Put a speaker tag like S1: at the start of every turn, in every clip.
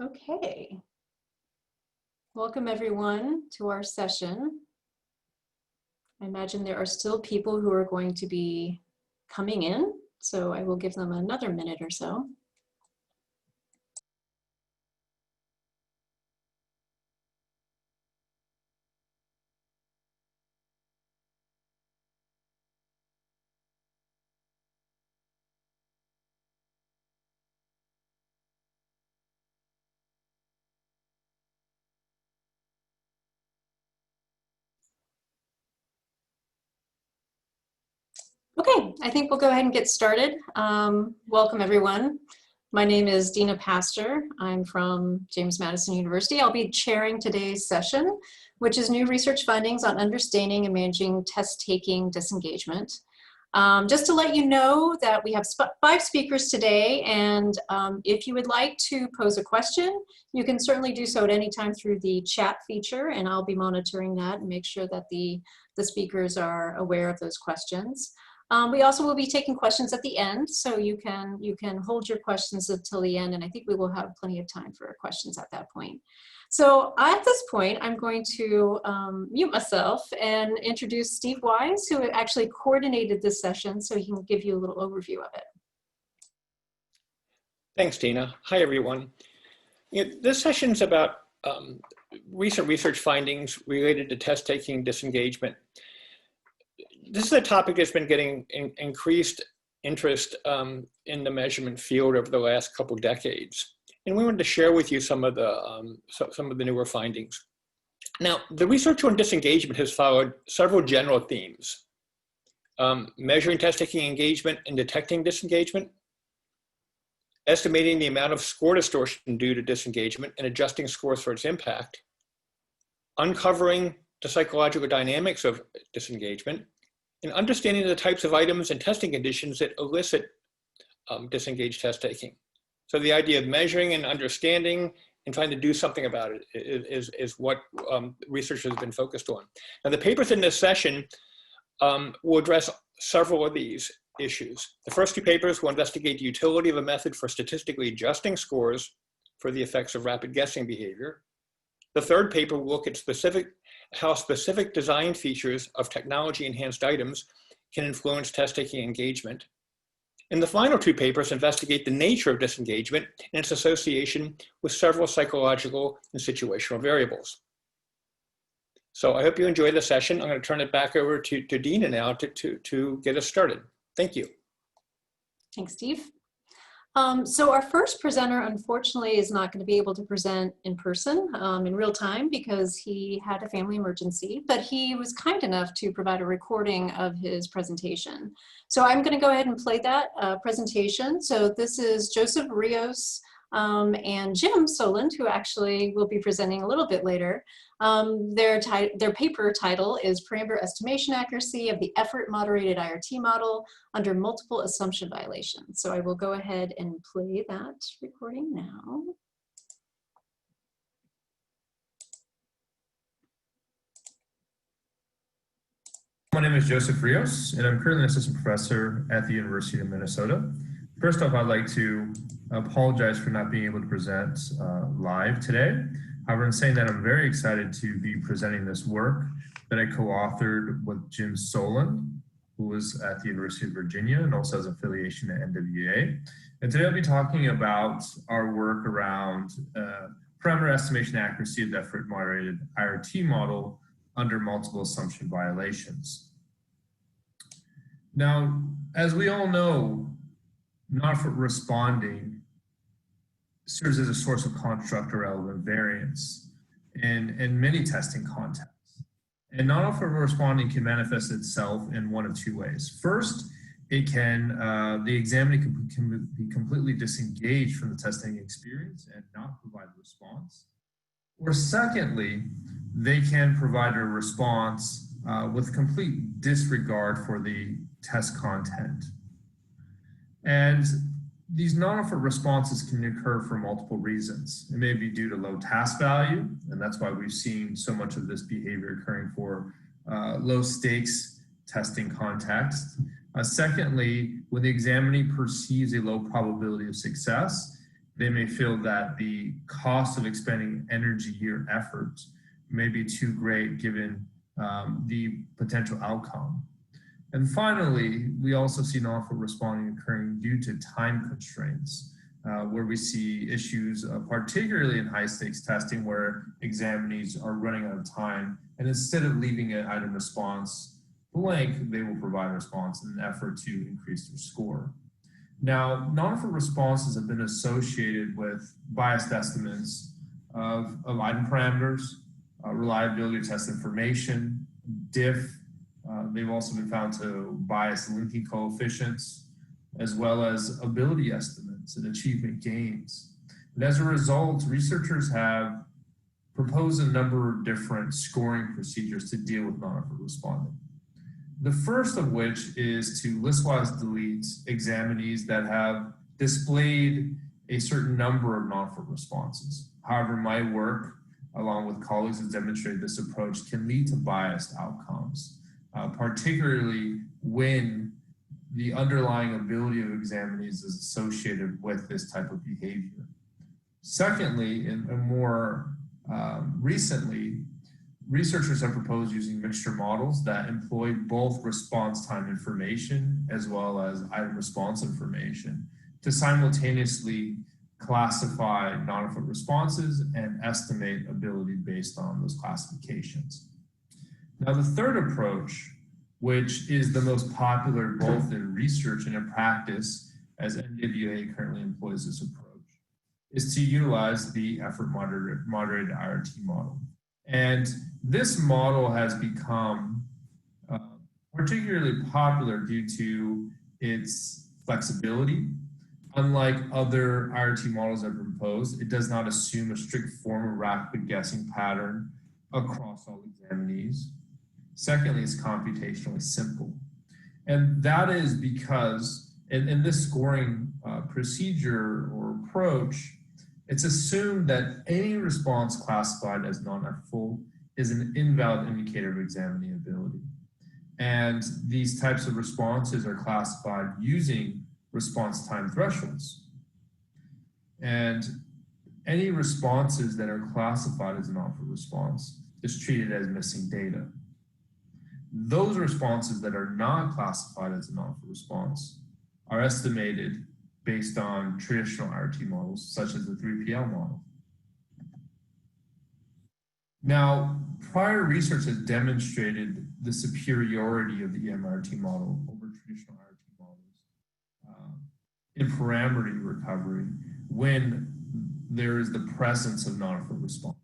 S1: Okay. Welcome everyone to our session. I imagine there are still people who are going to be coming in, so I will give them another minute or so. Okay, I think we'll go ahead and get started. Welcome everyone. My name is Dina Pastor. I'm from James Madison University. I'll be chairing today's session, which is new research findings on understanding and managing test-taking disengagement. Just to let you know that we have 5 speakers today, and if you would like to pose a question, you can certainly do so at any time through the chat feature, and I'll be monitoring that and make sure that the speakers are aware of those questions. We also will be taking questions at the end, so you can hold your questions until the end, and I think we will have plenty of time for questions at that point. So at this point, I'm going to mute myself and introduce Steve Wise, who actually coordinated this session, so he can give you a little overview of it.
S2: Thanks, Dina. Hi, everyone. This session's about recent research findings related to test-taking disengagement. This is a topic that's been getting increased interest in the measurement field over the last couple decades. And we wanted to share with you some of the newer findings. Now, the research on disengagement has followed several general themes: measuring test-taking engagement and detecting disengagement, estimating the amount of score distortion due to disengagement and adjusting scores for its impact, uncovering the psychological dynamics of disengagement, and understanding the types of items and testing conditions that elicit disengaged test-taking. So the idea of measuring and understanding and trying to do something about it is what research has been focused on. Now, the papers in this session will address several of these issues. The first 2 papers will investigate the utility of a method for statistically adjusting scores for the effects of rapid guessing behavior. The third paper will look at how specific design features of technology-enhanced items can influence test-taking engagement. And the final 2 papers investigate the nature of disengagement and its association with several psychological and situational variables. So I hope you enjoy the session. I'm going to turn it back over to Dina now to get us started. Thank you.
S1: Thanks, Steve. So our first presenter, unfortunately, is not going to be able to present in person in real time because he had a family emergency, but he was kind enough to provide a recording of his presentation. So I'm going to go ahead and play that presentation. So this is Joseph Rios and Jim Soland, who actually will be presenting a little bit later. Their paper title is Parameter Estimation Accuracy of the Effort Moderated IRT Model under Multiple Assumption Violations. So I will go ahead and play that recording now.
S3: My name is Joseph Rios, and I'm currently an assistant professor at the University of Minnesota. First off, I'd like to apologize for not being able to present live today. However, in saying that, I'm very excited to be presenting this work that I co-authored with Jim Soland, who was at the University of Virginia and also has affiliation at NWA. And today I'll be talking about our work around parameter estimation accuracy of the effort moderated IRT model under multiple assumption violations. Now, as we all know, non-effort responding serves as a source of construct or relevant variance in many testing contexts. And non-effort responding can manifest itself in one of 2 ways. First, it can, the examiner can be completely disengaged from the testing experience and not provide a response. Or secondly, they can provide a response with complete disregard for the test content. And these non-effort responses can occur for multiple reasons. It may be due to low task value, and that's why we've seen so much of this behavior occurring for low stakes testing context. Secondly, when the examinee perceives a low probability of success, they may feel that the cost of expending energy or effort may be too great given the potential outcome. And finally, we also see non-fault responding occurring due to time constraints, where we see issues, particularly in high-stakes testing, where examinees are running out of time, and instead of leaving an item response blank, they will provide a response in an effort to increase their score. Now, non-fault responses have been associated with biased estimates of item parameters, reliability of test information, diff. They've also been found to bias linking coefficients, as well as ability estimates and achievement gains. And as a result, researchers have proposed a number of different scoring procedures to deal with non-fault responding. The first of which is to listwise delete examinees that have displayed a certain number of non-fault responses. However, my work, along with colleagues, has demonstrated this approach can lead to biased outcomes, particularly when the underlying ability of examinees is associated with this type of behavior. Secondly, and more recently, researchers have proposed using mixture models that employ both response time information as well as item response information to simultaneously classify non-fault responses and estimate ability based on those classifications. Now, the third approach, which is the most popular both in research and in practice, as NWA currently employs this approach, is to utilize the effort moderated IRT model. And this model has become particularly popular due to its flexibility. Unlike other IRT models that have been proposed, it does not assume a strict form of rapid guessing pattern across all examinees. Secondly, it's computationally simple. And that is because in this scoring procedure or approach, it's assumed that any response classified as non-effortful is an invalid indicator of examinee ability. And these types of responses are classified using response time thresholds. And any responses that are classified as an offer response is treated as missing data. Those responses that are not classified as an offer response are estimated based on traditional IRT models, such as the 3PL model. Now, prior research has demonstrated the superiority of the MRT model over traditional IRT models in parameter recovery when there is the presence of non-fault responses.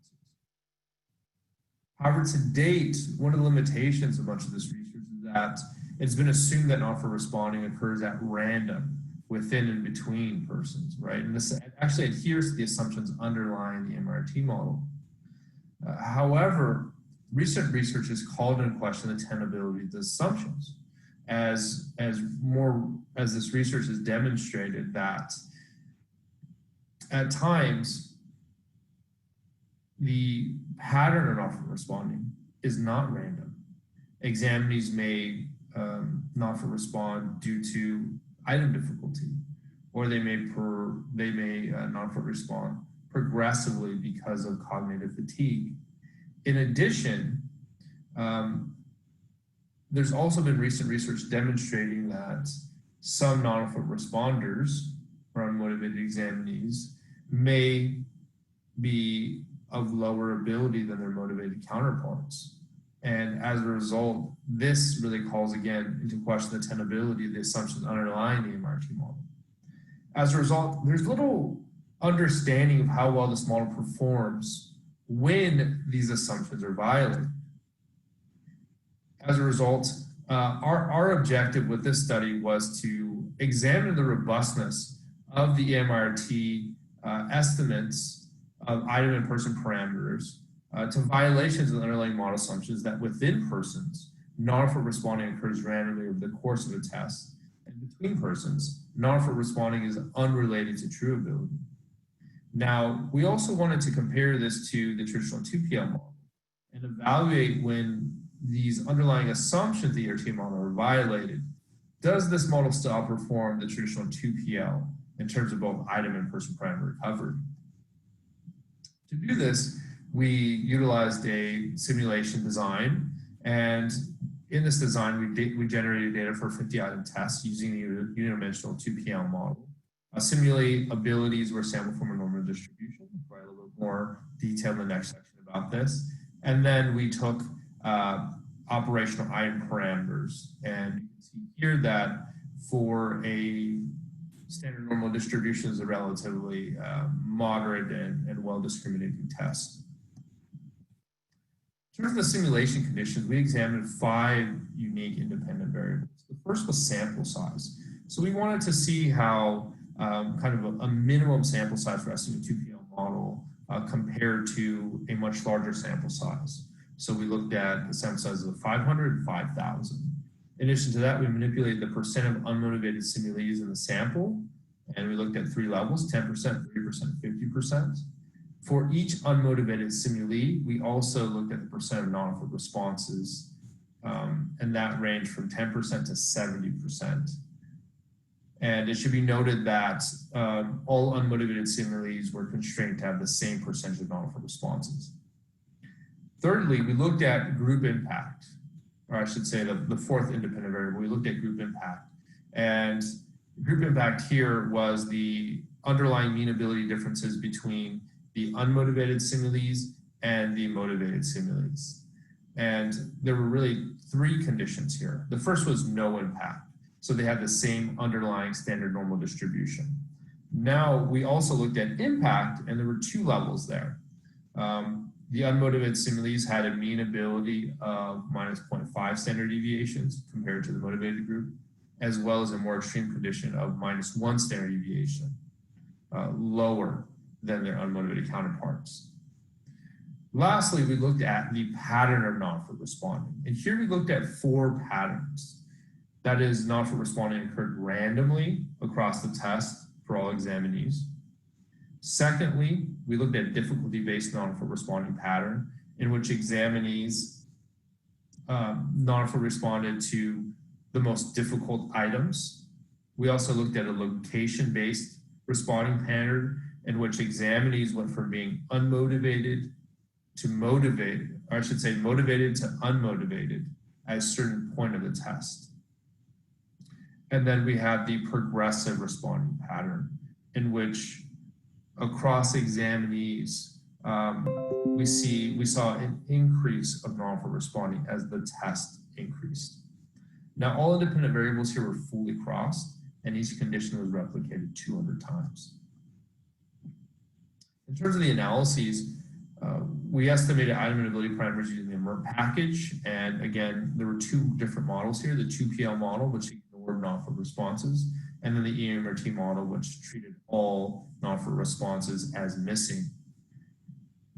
S3: However, to date, one of the limitations of much of this research is that it's been assumed that non-fault responding occurs at random within and between persons, right? And this actually adheres to the assumptions underlying the MRT model. However, recent research has called into question the tenability of the assumptions, as this research has demonstrated that at times the pattern of non-fault responding is not random. Examinees may non-fault respond due to item difficulty, or they may non-fault respond progressively because of cognitive fatigue. In addition, there's also been recent research demonstrating that some non-fault responders or unmotivated examinees may be of lower ability than their motivated counterparts. And as a result, this really calls again into question the tenability of the assumptions underlying the MRT model. As a result, there's little understanding of how well this model performs when these assumptions are violated. As a result, our objective with this study was to examine the robustness of the MRT estimates of item and person parameters to violations of the underlying model assumptions that within persons, non-fault responding occurs randomly over the course of a test, and between persons, non-fault responding is unrelated to true ability. Now, we also wanted to compare this to the traditional 2PL model and evaluate when these underlying assumptions of the ERT model are violated. Does this model still outperform the traditional 2PL in terms of both item and person parameter recovery. To do this, we utilized a simulation design, and in this design, we generated data for 50 item tests using the unidimensional 2PL model. Simulate abilities were sampled from a normative distribution. I'll provide a little bit more detail in the next section about this. And then we took operational item parameters. And you can see here that for a standard normal distribution is a relatively moderate and well-discriminating test. In terms of the simulation conditions, we examined 5 unique independent variables. The first was sample size. So we wanted to see how kind of a minimum sample size for estimating a 2PL model compared to a much larger sample size. So we looked at the sample sizes of 500 and 5,000. In addition to that, we manipulated the percent of unmotivated simulees in the sample, and we looked at 3 levels, 10%, 30%, 50%. For each unmotivated simulee, we also looked at the percent of non-effort responses, and that ranged from 10% to 70%. And it should be noted that all unmotivated simulees were constrained to have the same percentage of non-effort responses. Thirdly, we looked at group impact, or I should say the fourth independent variable. We looked at group impact, and group impact here was the underlying mean ability differences between the unmotivated simulees and the motivated simulees. And there were really 3 conditions here. The first was no impact. So they had the same underlying standard normal distribution. Now we also looked at impact, and there were 2 levels there. The unmotivated simulees had a mean ability of minus 0.5 standard deviations compared to the motivated group, as well as a more extreme condition of minus 1 standard deviation, lower than their unmotivated counterparts. Lastly, we looked at the pattern of non-effort responding. And here we looked at 4 patterns. That is, non-effort responding occurred randomly across the test for all examinees. Secondly, we looked at difficulty-based non-effort responding pattern, in which examinees non-effort responded to the most difficult items. We also looked at a location-based responding pattern, in which examinees went from being unmotivated to motivated, or I should say motivated to unmotivated at a certain point of the test. And then we had the progressive responding pattern, in which across examinees, we saw an increase of non-effort responding as the test increased. Now, all independent variables here were fully crossed, and each condition was replicated 200 times. In terms of the analyses, we estimated item and ability parameters using the MERT package. And again, there were 2 different models here, the 2PL model, which ignored non-effort responses, and then the EMRT model, which treated all non-effort responses as missing.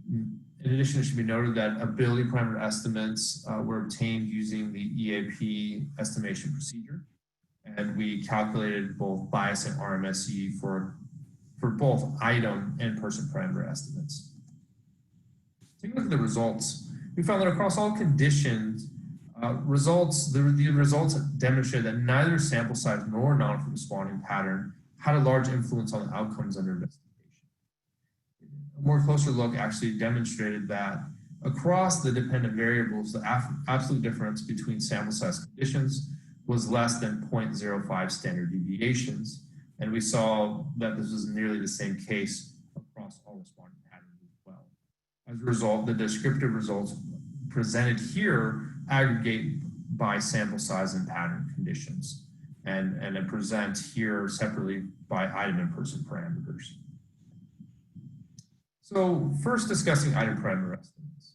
S3: In addition, it should be noted that ability parameter estimates were obtained using the EAP estimation procedure. And we calculated both bias and RMSE for both item and person parameter estimates. Taking a look at the results, we found that across all conditions, the results demonstrated that neither sample size nor non-effort responding pattern had a large influence on the outcomes under investigation. A more closer look actually demonstrated that across the dependent variables, the absolute difference between sample size conditions was less than 0.05 standard deviations. And we saw that this was nearly the same case across all responding patterns as well. As a result, the descriptive results presented here aggregate by sample size and pattern conditions, and it presents here separately by item and person parameters. So first discussing item parameter estimates.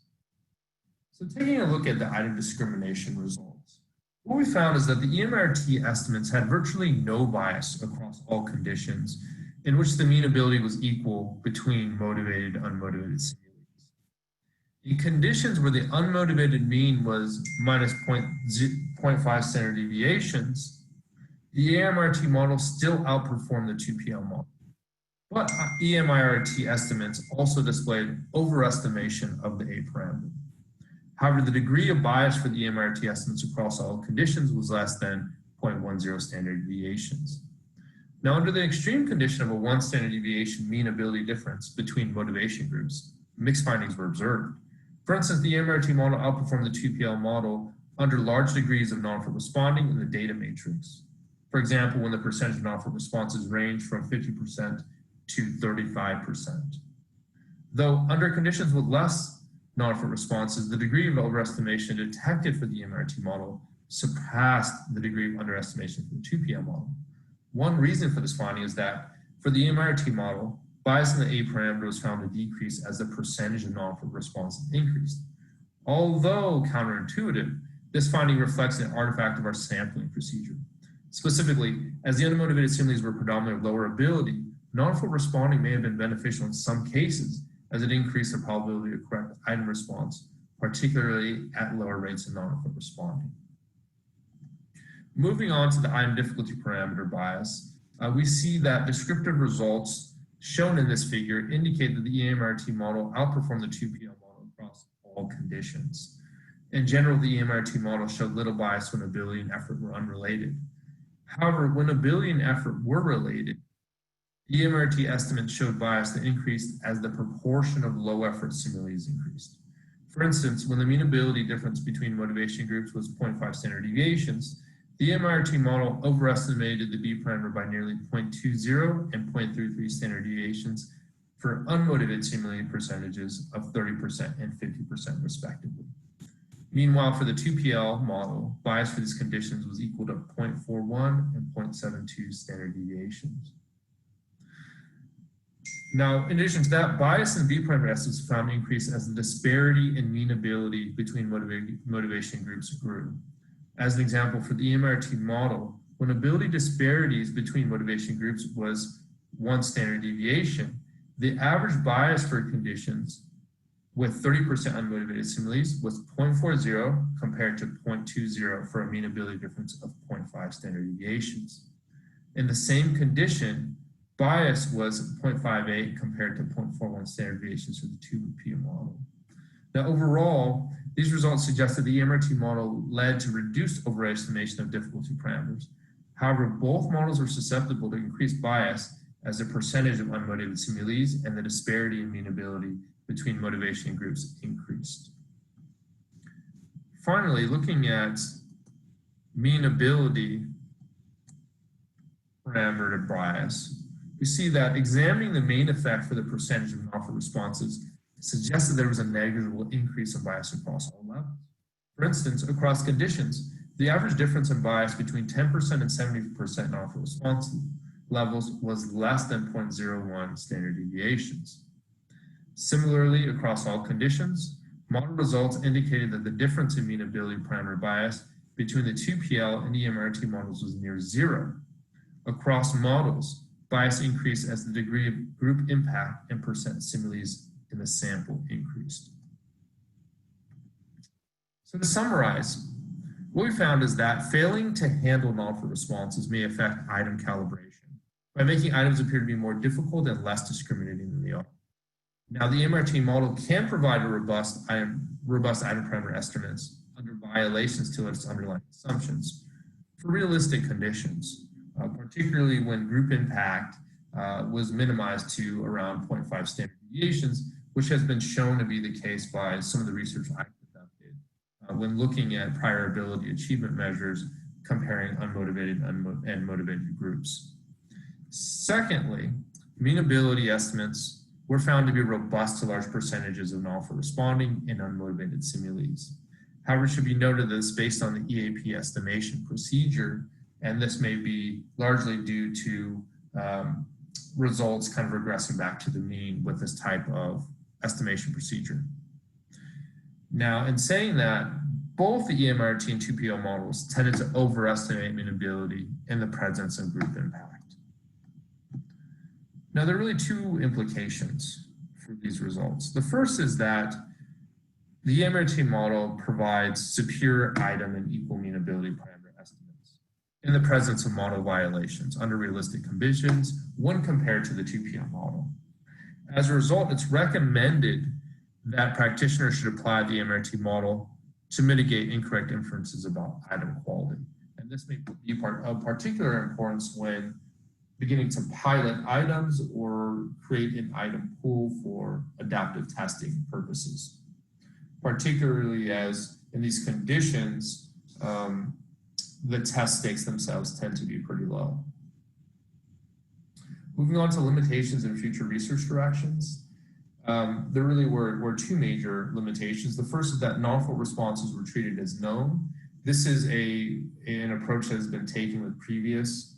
S3: So taking a look at the item discrimination results, what we found is that the EMRT estimates had virtually no bias across all conditions, in which the mean ability was equal between motivated and unmotivated simulees. In conditions where the unmotivated mean was minus 0.5 standard deviations, the EMRT model still outperformed the 2PL model. But EMRT estimates also displayed overestimation of the A parameter. However, the degree of bias for the EMRT estimates across all conditions was less than 0.10 standard deviations. Now, under the extreme condition of a 1 standard deviation mean ability difference between motivation groups, mixed findings were observed. For instance, the MRT model outperformed the 2PL model under large degrees of non-effort responding in the data matrix. For example, when the percentage of non-effort responses range from 50% to 35%. Though under conditions with less non-effort responses, the degree of overestimation detected for the MRT model surpassed the degree of underestimation for the 2PL model. One reason for this finding is that for the MRT model, bias in the A parameter was found to decrease as the percentage of non-effort responses increased. Although counterintuitive, this finding reflects an artifact of our sampling procedure. Specifically, as the unmotivated similes were predominantly of lower ability, non-effort responding may have been beneficial in some cases as it increased the probability of correct item response, particularly at lower rates of non-effort responding. Moving on to the item difficulty parameter bias, we see that descriptive results shown in this figure indicate that the EMRT model outperformed the 2PL model across all conditions. In general, the EMRT model showed little bias when ability and effort were unrelated. However, when ability and effort were related, the EMRT estimates showed bias that increased as the proportion of low effort similes increased. For instance, when the mean ability difference between motivation groups was 0.5 standard deviations, the MRT model overestimated the B parameter by nearly 0.20 and 0.33 standard deviations for unmotivated simulated percentages of 30% and 50% respectively. Meanwhile, for the 2PL model, bias for these conditions was equal to 0.41 and 0.72 standard deviations. Now, in addition to that, bias in B parameter estimates found to increase as the disparity in mean ability between motivation groups grew. As an example, for the EMRT model, when ability disparities between motivation groups was 1 standard deviation, the average bias for conditions with 30% unmotivated similes was 0.40 compared to 0.20 for a mean ability difference of 0.5 standard deviations. In the same condition, bias was 0.58 compared to 0.41 standard deviations for the 2PL model. Now, overall, these results suggest that the EMRT model led to reduced overestimation of difficulty parameters. However, both models were susceptible to increased bias as the percentage of unmotivated similes and the disparity in mean ability between motivation groups increased. Finally, looking at mean ability parameter bias, we see that examining the main effect for the percentage of non-effort responses suggests that there was a negligible increase in bias across all levels. For instance, across conditions, the average difference in bias between 10% and 70% non-effort response levels was less than 0.01 standard deviations. Similarly, across all conditions, model results indicated that the difference in mean ability parameter bias between the 2PL and EMRT models was near 0. Across models, bias increased as the degree of group impact and percent similes in the sample increased. So to summarize, what we found is that failing to handle non-effort responses may affect item calibration by making items appear to be more difficult and less discriminating than they are. Now, the MRT model can provide a robust item parameter estimates under violations to its underlying assumptions for realistic conditions, particularly when group impact was minimized to around 0.5 standard deviations, which has been shown to be the case by some of the research I conducted when looking at prior ability achievement measures comparing unmotivated and motivated groups. Secondly, mean ability estimates were found to be robust to large percentages of non-effort responding and unmotivated similes. However, it should be noted that it's based on the EAP estimation procedure, and this may be largely due to results kind of regressing back to the mean with this type of estimation procedure. Now, in saying that, both the EMRT and 2PL models tended to overestimate mean ability in the presence of group impact. Now, there are really two implications for these results. The first is that the EMRT model provides superior item and equal mean ability parameter estimates in the presence of model violations under realistic conditions when compared to the 2PL model. As a result, it's recommended that practitioners should apply the EMRT model to mitigate incorrect inferences about item quality. And this may be of particular importance when beginning to pilot items or create an item pool for adaptive testing purposes, particularly as in these conditions, the test stakes themselves tend to be pretty low. Moving on to limitations and future research directions. There really were two major limitations. The first is that non-fault responses were treated as known. This is an approach that has been taken with previous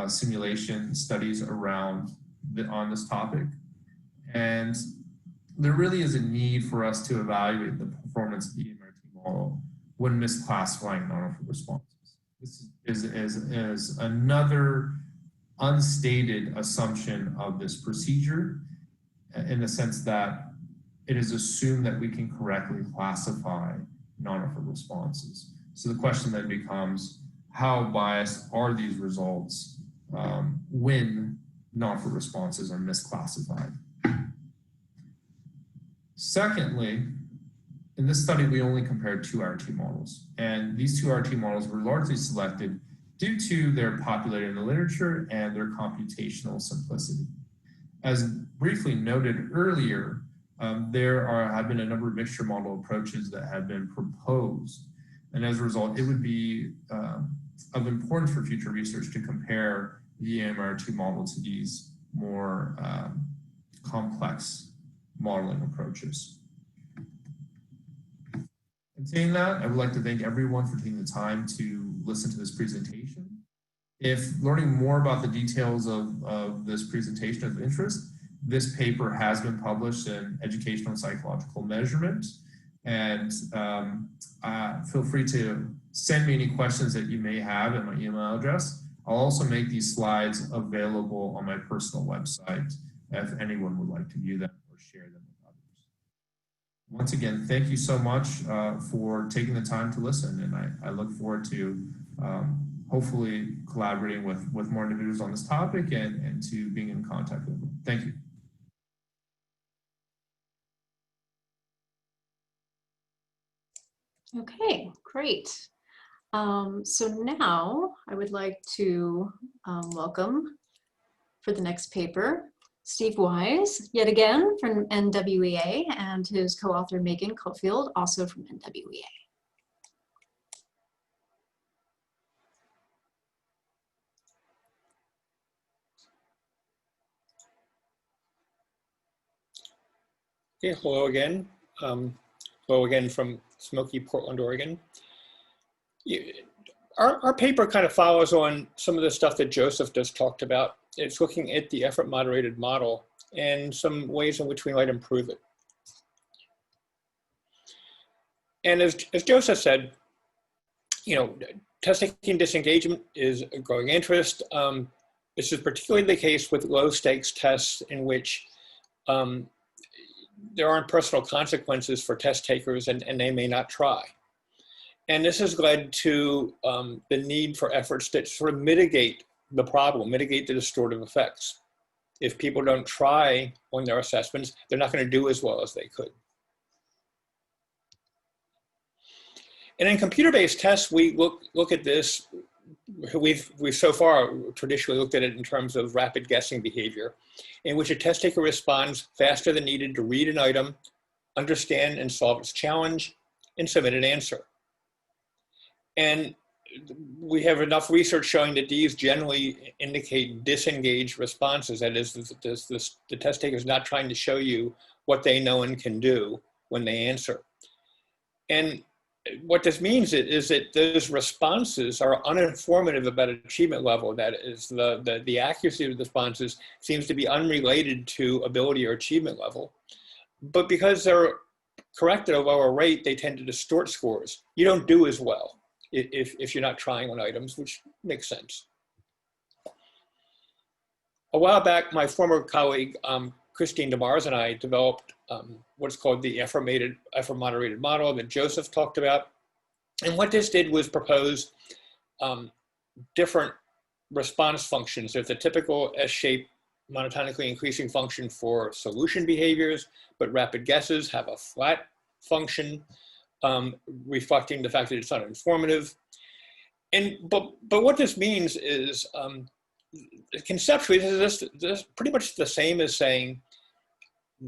S3: simulation studies on this topic. And there really is a need for us to evaluate the performance of the EMRT model when misclassifying non-fault responses. This is another unstated assumption of this procedure, in the sense that it is assumed that we can correctly classify non-offer responses. So the question then becomes, how biased are these results when non-offer responses are misclassified? Secondly, in this study, we only compared two RT models, and these two RT models were largely selected due to their popularity in the literature and their computational simplicity. As briefly noted earlier, there have been a number of mixture model approaches that have been proposed. And as a result, it would be of importance for future research to compare the EMR2 model to these more complex modeling approaches. In saying that, I would like to thank everyone for taking the time to listen to this presentation. If learning more about the details of this presentation is of interest, this paper has been published in Educational and Psychological Measurement. And feel free to send me any questions that you may have at my email address. I'll also make these slides available on my personal website if anyone would like to view them or share them with others. Once again, thank you so much for taking the time to listen, and I look forward to hopefully collaborating with more individuals on this topic and to being in contact with them. Thank you.
S1: Okay, great. So now I would like to welcome for the next paper, Steve Wise, yet again from NWEA, and his co-author Megan Cofield, also from NWEA.
S2: Okay, hello again. Hello again from smoky Portland, Oregon. Our paper kind of follows on some of the stuff that Joseph just talked about. It's looking at the effort moderated model and some ways in which we might improve it. And as Joseph said, test-taking disengagement is a growing interest. This is particularly the case with low stakes tests in which there aren't personal consequences for test takers and they may not try. And this has led to the need for efforts that sort of mitigate the problem, mitigate the distortive effects. If people don't try on their assessments, they're not going to do as well as they could. And in computer-based tests, we look at this. We've so far traditionally looked at it in terms of rapid guessing behavior, in which a test taker responds faster than needed to read an item, understand and solve its challenge, and submit an answer. And we have enough research showing that these generally indicate disengaged responses. That is, the test taker is not trying to show you what they know and can do when they answer. And what this means is that those responses are uninformative about achievement level. That is, the accuracy of the responses seems to be unrelated to ability or achievement level. But because they're corrected at a lower rate, they tend to distort scores. You don't do as well if you're not trying on items, which makes sense. A while back, my former colleague, Christine DeMars, and I developed what's called the effort moderated model that Joseph talked about. And what this did was propose different response functions. There's a typical S-shaped monotonically increasing function for solution behaviors, but rapid guesses have a flat function, reflecting the fact that it's not informative. But what this means is conceptually, this is pretty much the same as saying,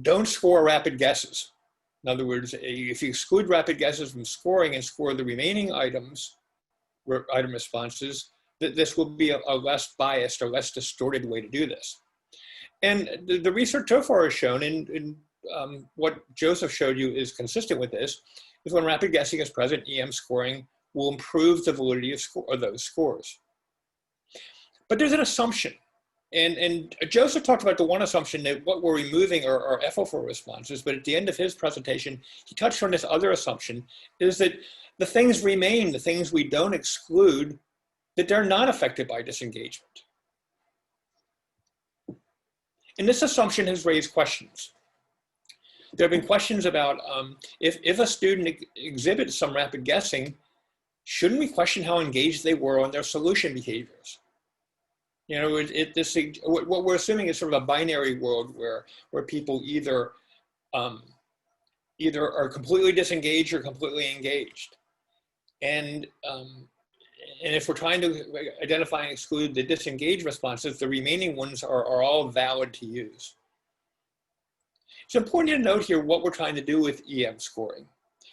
S2: don't score rapid guesses. In other words, if you exclude rapid guesses from scoring and score the remaining item responses, this will be a less biased or less distorted way to do this. And the research so far has shown, and what Joseph showed you is consistent with this, is when rapid guessing is present, EM scoring will improve the validity of those scores. But there's an assumption. And Joseph talked about the one assumption that what we're removing are FO4 responses, but at the end of his presentation, he touched on this other assumption, is that the things remain, the things we don't exclude, that they're not affected by disengagement. And this assumption has raised questions. There have been questions about if a student exhibits some rapid guessing, shouldn't we question how engaged they were on their solution behaviors? You know, what we're assuming is sort of a binary world where people either are completely disengaged or completely engaged. And if we're trying to identify and exclude the disengaged responses, the remaining ones are all valid to use. It's important to note here what we're trying to do with EM scoring.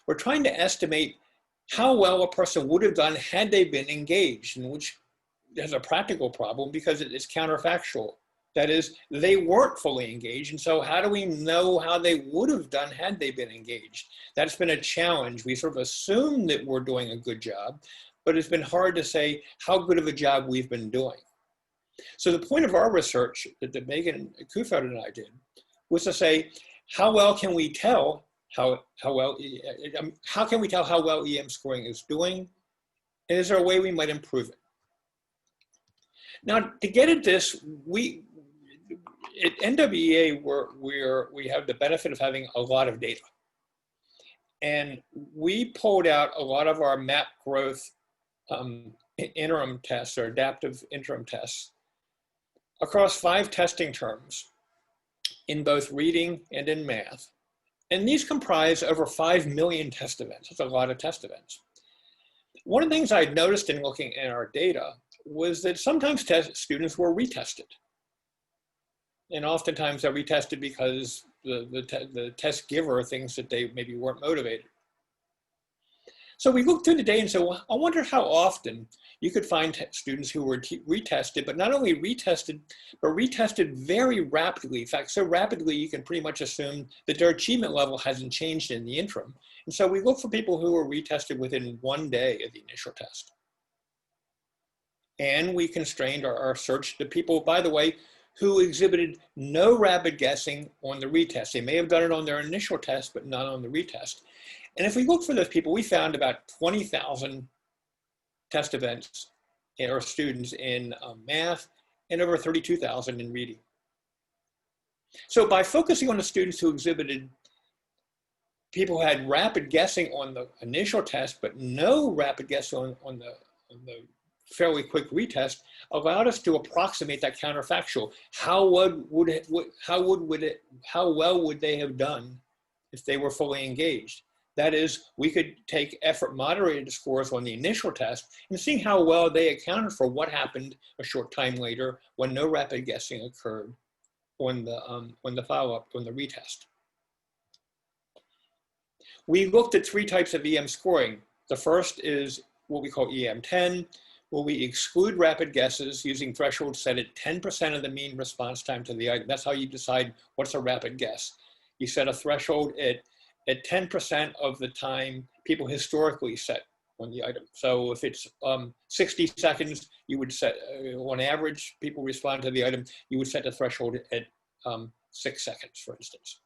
S2: We're trying to estimate how well a person would have done had they been engaged, and which has a practical problem because it is counterfactual. That is, they weren't fully engaged, and so how do we know how they would have done had they been engaged? That's been a challenge. We sort of assume that we're doing a good job, but it's been hard to say how good of a job we've been doing. So the point of our research that Megan Kufeld and I did was to say, how well can we tell how can we tell how well EM scoring is doing? And is there a way we might improve it? Now, to get at this, at NWEA, we have the benefit of having a lot of data. And we pulled out a lot of our map growth interim tests or adaptive interim tests across 5 testing terms in both reading and in math. And these comprise over 5 million test events. That's a lot of test events. One of the things I'd noticed in looking at our data was that sometimes students were retested. And oftentimes they're retested because the test giver thinks that they maybe weren't motivated. So we looked through the data and said, well, I wonder how often you could find students who were retested, but not only retested, but retested very rapidly. In fact, so rapidly you can pretty much assume that their achievement level hasn't changed in the interim. And so we looked for people who were retested within 1 day of the initial test. And we constrained our search to people, by the way, who exhibited no rapid guessing on the retest. They may have done it on their initial test, but not on the retest. And if we look for those people, we found about 20,000 test events or students in math and over 32,000 in reading. So by focusing on the students who exhibited, people who had rapid guessing on the initial test, but no rapid guessing on the fairly quick retest, allowed us to approximate that counterfactual. How well would they have done if they were fully engaged? That is, we could take effort moderated scores on the initial test and see how well they accounted for what happened a short time later when no rapid guessing occurred on the follow-up, on the retest. We looked at 3 types of EM scoring. The first is what we call EM10, where we exclude rapid guesses using thresholds set at 10% of the mean response time to the item. That's how you decide what's a rapid guess. You set a threshold at 10% of the time people historically set on the item. So if it's 60 seconds, you would set, on average, people respond to the item, you would set the threshold at 6 seconds, for instance.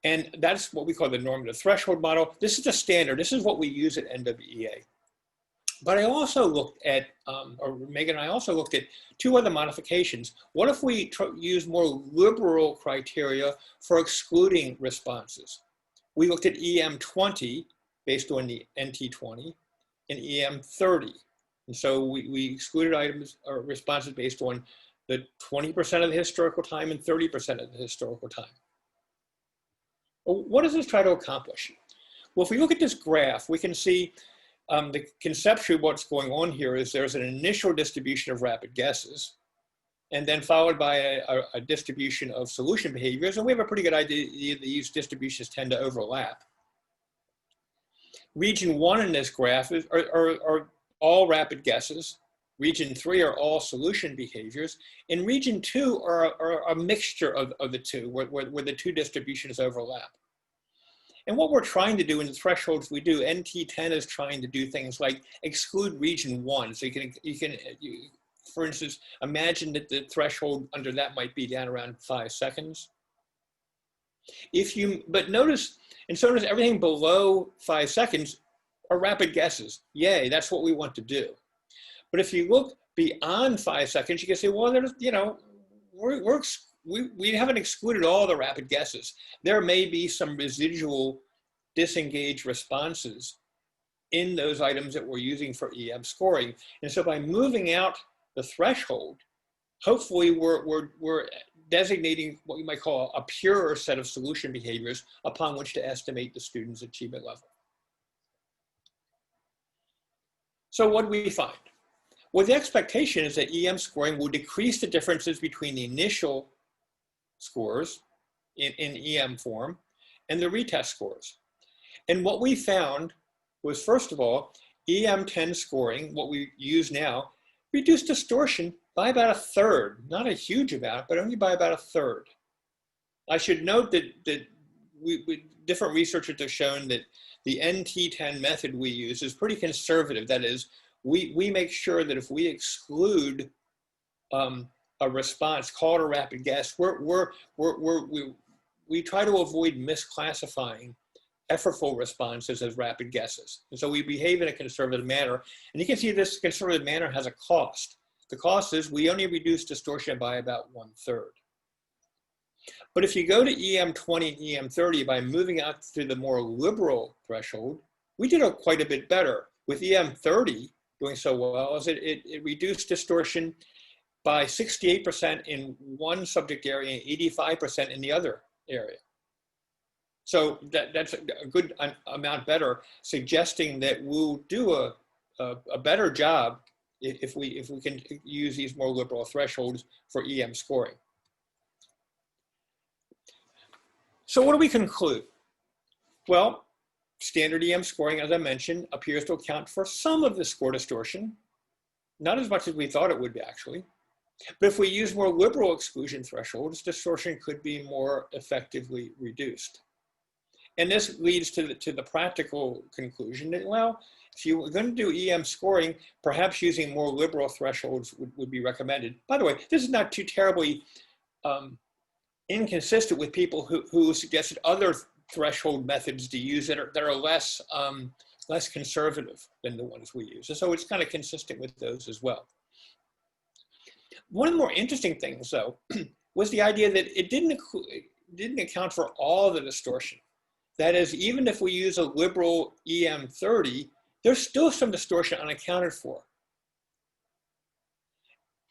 S2: And that's what we call the normative threshold model. This is the standard. This is what we use at NWEA. But I also looked at, or Megan and I also looked at 2 other modifications. What if we use more liberal criteria for excluding responses? We looked at EM20 based on the NT20 and EM30. And so we excluded items or responses based on the 20% of the historical time and 30% of the historical time. Well, what does this try to accomplish? Well, if we look at this graph, we can see Conceptually, what's going on here is there's an initial distribution of rapid guesses, and then followed by a distribution of solution behaviors. And we have a pretty good idea that these distributions tend to overlap. Region 1 in this graph are all rapid guesses. Region 3 are all solution behaviors. And region 2 are a mixture of the two, where the two distributions overlap. And what we're trying to do in the thresholds we do, NT10 is trying to do things like exclude region 1. So you can, for instance, imagine that the threshold under that might be down around 5 seconds. But notice, and so does everything below 5 seconds are rapid guesses. Yay, that's what we want to do. But if you look beyond 5 seconds, you can say, well, there's, you know, we haven't excluded all the rapid guesses. There may be some residual disengaged responses in those items that we're using for EM scoring. And so by moving out the threshold, hopefully we're designating what we might call a purer set of solution behaviors upon which to estimate the student's achievement level. So what do we find? Well, the expectation is that EM scoring will decrease the differences between the initial scores in EM form and the retest scores. And what we found was, first of all, EM10 scoring, what we use now, reduced distortion by about 1/3, not a huge amount, but only by about 1/3. I should note that different researchers have shown that the NT10 method we use is pretty conservative. That is, we make sure that if we exclude a response called a rapid guess, we try to avoid misclassifying effortful responses as rapid guesses. And so we behave in a conservative manner. And you can see this conservative manner has a cost. The cost is we only reduce distortion by about 1/3. But if you go to EM20 and EM30 by moving out through the more liberal threshold, we did quite a bit better. With EM30 doing so well as it reduced distortion by 68% in one subject area and 85% in the other area. So that's a good amount better, suggesting that we'll do a better job if we can use these more liberal thresholds for EM scoring. So what do we conclude? Well, standard EM scoring, as I mentioned, appears to account for some of the score distortion, not as much as we thought it would be actually. But if we use more liberal exclusion thresholds, distortion could be more effectively reduced. And this leads to the practical conclusion that, well, if you were going to do EM scoring, perhaps using more liberal thresholds would be recommended. By the way, this is not too terribly inconsistent with people who suggested other threshold methods to use that are less, less conservative than the ones we use. And so it's kind of consistent with those as well. One of the more interesting things, though, was the idea that it didn't account for all the distortion. That is, even if we use a liberal EM30, there's still some distortion unaccounted for.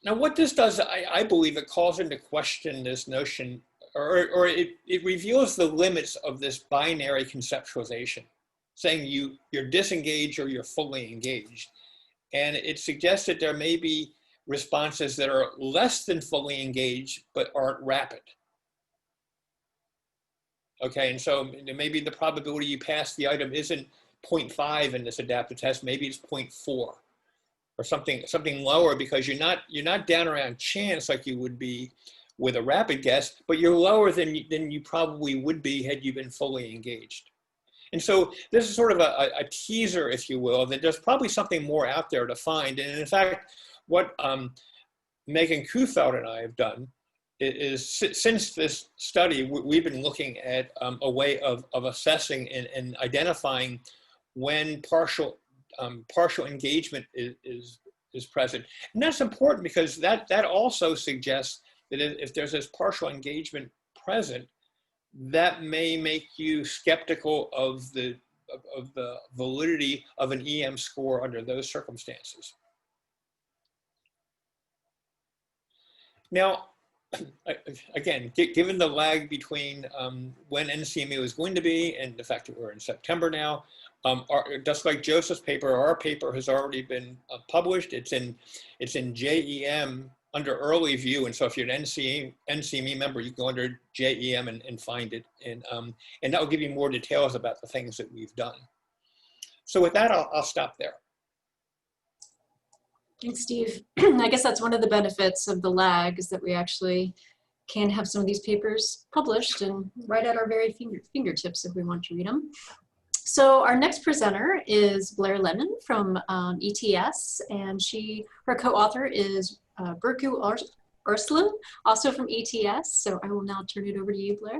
S2: Now, what this does, I believe it calls into question this notion, or it reveals the limits of this binary conceptualization, saying you're disengaged or you're fully engaged. And it suggests that there may be responses that are less than fully engaged, but aren't rapid. Okay, and so maybe the probability you pass the item isn't 0.5 in this adaptive test, maybe it's 0.4 or something lower, because you're not down around chance like you would be with a rapid guess, but you're lower than you probably would be had you been fully engaged. And so this is sort of a teaser, if you will, that there's probably something more out there to find. And in fact, what Megan Kufeld and I have done is, since this study, we've been looking at a way of assessing and identifying when partial engagement is present. And that's important because that also suggests that if there's this partial engagement present, that may make you skeptical of the validity of an EM score under those circumstances. Now, again, given the lag between when NCME was going to be and the fact that we're in September now, just like Joseph's paper, our paper has already been published. It's in JEM under early view, and so if you're an NCME member, you can go under JEM and find it, and that will give you more details about the things that we've done. So with that, I'll stop there.
S1: Thanks, Steve. I guess that's one of the benefits of the lag, is that we actually can have some of these papers published and right at our very fingertips if we want to read them. So our next presenter is Blair Lemon from ETS, and her co-author is Burcu Arslan, also from ETS. So I will now turn it over to you, Blair.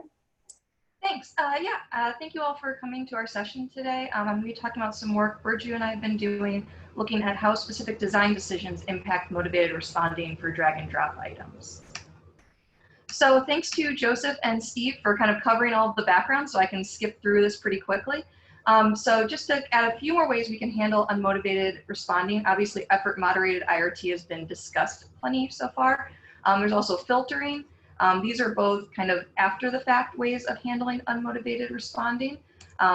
S4: Thanks. Thank you all for coming to our session today. I'm going to be talking about some work Burcu and I have been doing, looking at how specific design decisions impact motivated responding for drag and drop items. So thanks to Joseph and Steve for kind of covering all of the background, so I can skip through this pretty quickly. So just to add a few more ways we can handle unmotivated responding, obviously effort moderated IRT has been discussed plenty so far. There's also filtering. These are both kind of after the fact ways of handling unmotivated responding.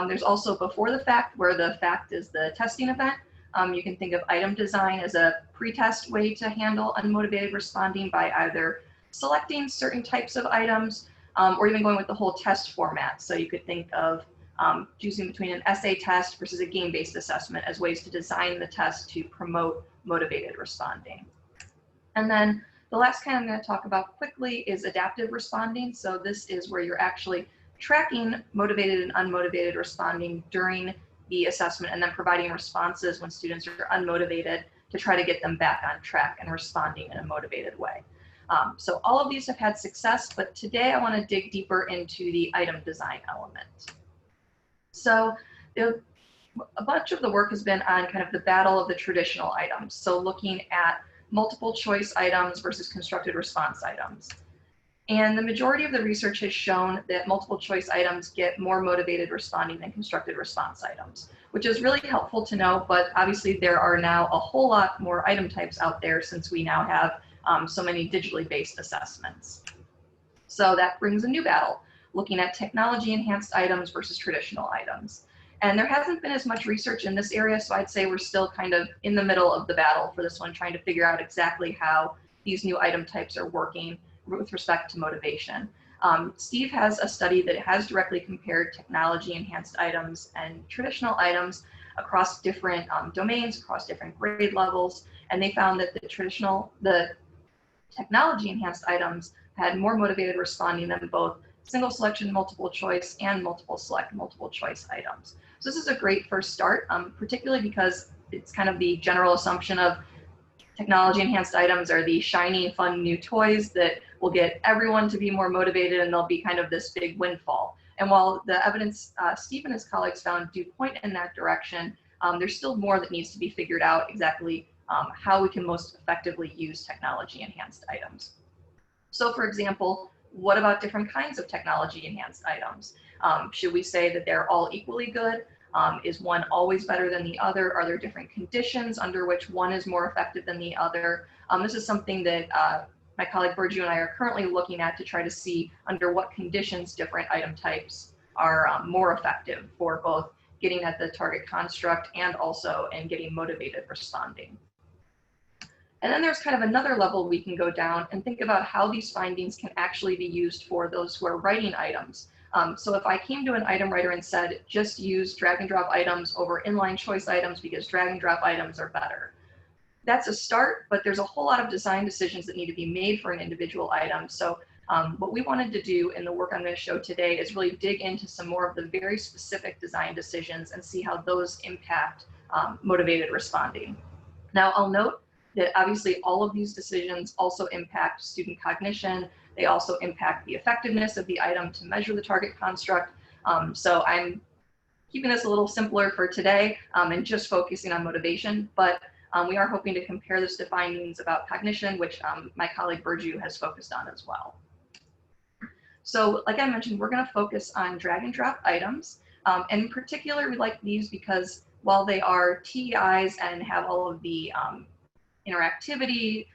S4: There's also before the fact, where the fact is the testing event. You can think of item design as a pre-test way to handle unmotivated responding by either selecting certain types of items or even going with the whole test format. So you could think of choosing between an essay test versus a game-based assessment as ways to design the test to promote motivated responding. And then the last kind I'm going to talk about quickly is adaptive responding. So this is where you're actually tracking motivated and unmotivated responding during the assessment and then providing responses when students are unmotivated to try to get them back on track and responding in a motivated way. So all of these have had success, but today I want to dig deeper into the item design element. So a bunch of the work has been on kind of the battle of the traditional items. So looking at multiple choice items versus constructed response items. And the majority of the research has shown that multiple choice items get more motivated responding than constructed response items, which is really helpful to know, but obviously there are now a whole lot more item types out there since we now have so many digitally based assessments. So that brings a new battle, looking at technology enhanced items versus traditional items. And there hasn't been as much research in this area, so I'd say we're still kind of in the middle of the battle for this one, trying to figure out exactly how these new item types are working with respect to motivation. Steve has a study that has directly compared technology enhanced items and traditional items across different domains, across different grade levels, and they found that the technology enhanced items had more motivated responding than both single selection multiple choice and multiple select multiple choice items. So this is a great first start, particularly because it's kind of the general assumption of technology enhanced items are the shiny, fun new toys that will get everyone to be more motivated and they'll be kind of this big windfall. And while the evidence Steve and his colleagues found do point in that direction, there's still more that needs to be figured out exactly how we can most effectively use technology enhanced items. So for example, what about different kinds of technology enhanced items? Should we say that they're all equally good? Is one always better than the other? Are there different conditions under which one is more effective than the other? This is something that my colleague Burcu and I are currently looking at to try to see under what conditions different item types are more effective for both getting at the target construct and also in getting motivated responding. And then there's kind of another level we can go down and think about how these findings can actually be used for those who are writing items. So if I came to an item writer and said, just use drag and drop items over inline choice items because drag and drop items are better. That's a start, but there's a whole lot of design decisions that need to be made for an individual item. So what we wanted to do in the work I'm going to show today is really dig into some more of the very specific design decisions and see how those impact motivated responding. Now I'll note that obviously all of these decisions also impact student cognition. They also impact the effectiveness of the item to measure the target construct. So I'm keeping this a little simpler for today and just focusing on motivation, but we are hoping to compare this to findings about cognition, which my colleague Burcu has focused on as well. So like I mentioned, we're going to focus on drag and drop items. And in particular, we like these because while they are TEIs and have all of the interactivity,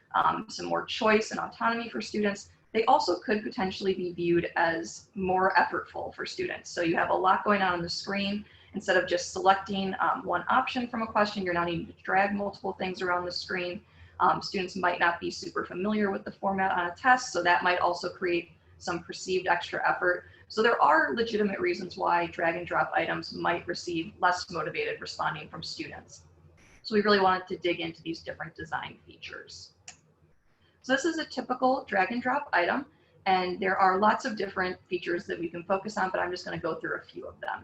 S4: some more choice and autonomy for students, they also could potentially be viewed as more effortful for students. So you have a lot going on the screen. Instead of just selecting one option from a question, you're now needing to drag multiple things around the screen. Students might not be super familiar with the format on a test, so that might also create some perceived extra effort. So there are legitimate reasons why drag and drop items might receive less motivated responding from students. So we really wanted to dig into these different design features. So this is a typical drag and drop item, and there are lots of different features that we can focus on, but I'm just going to go through a few of them.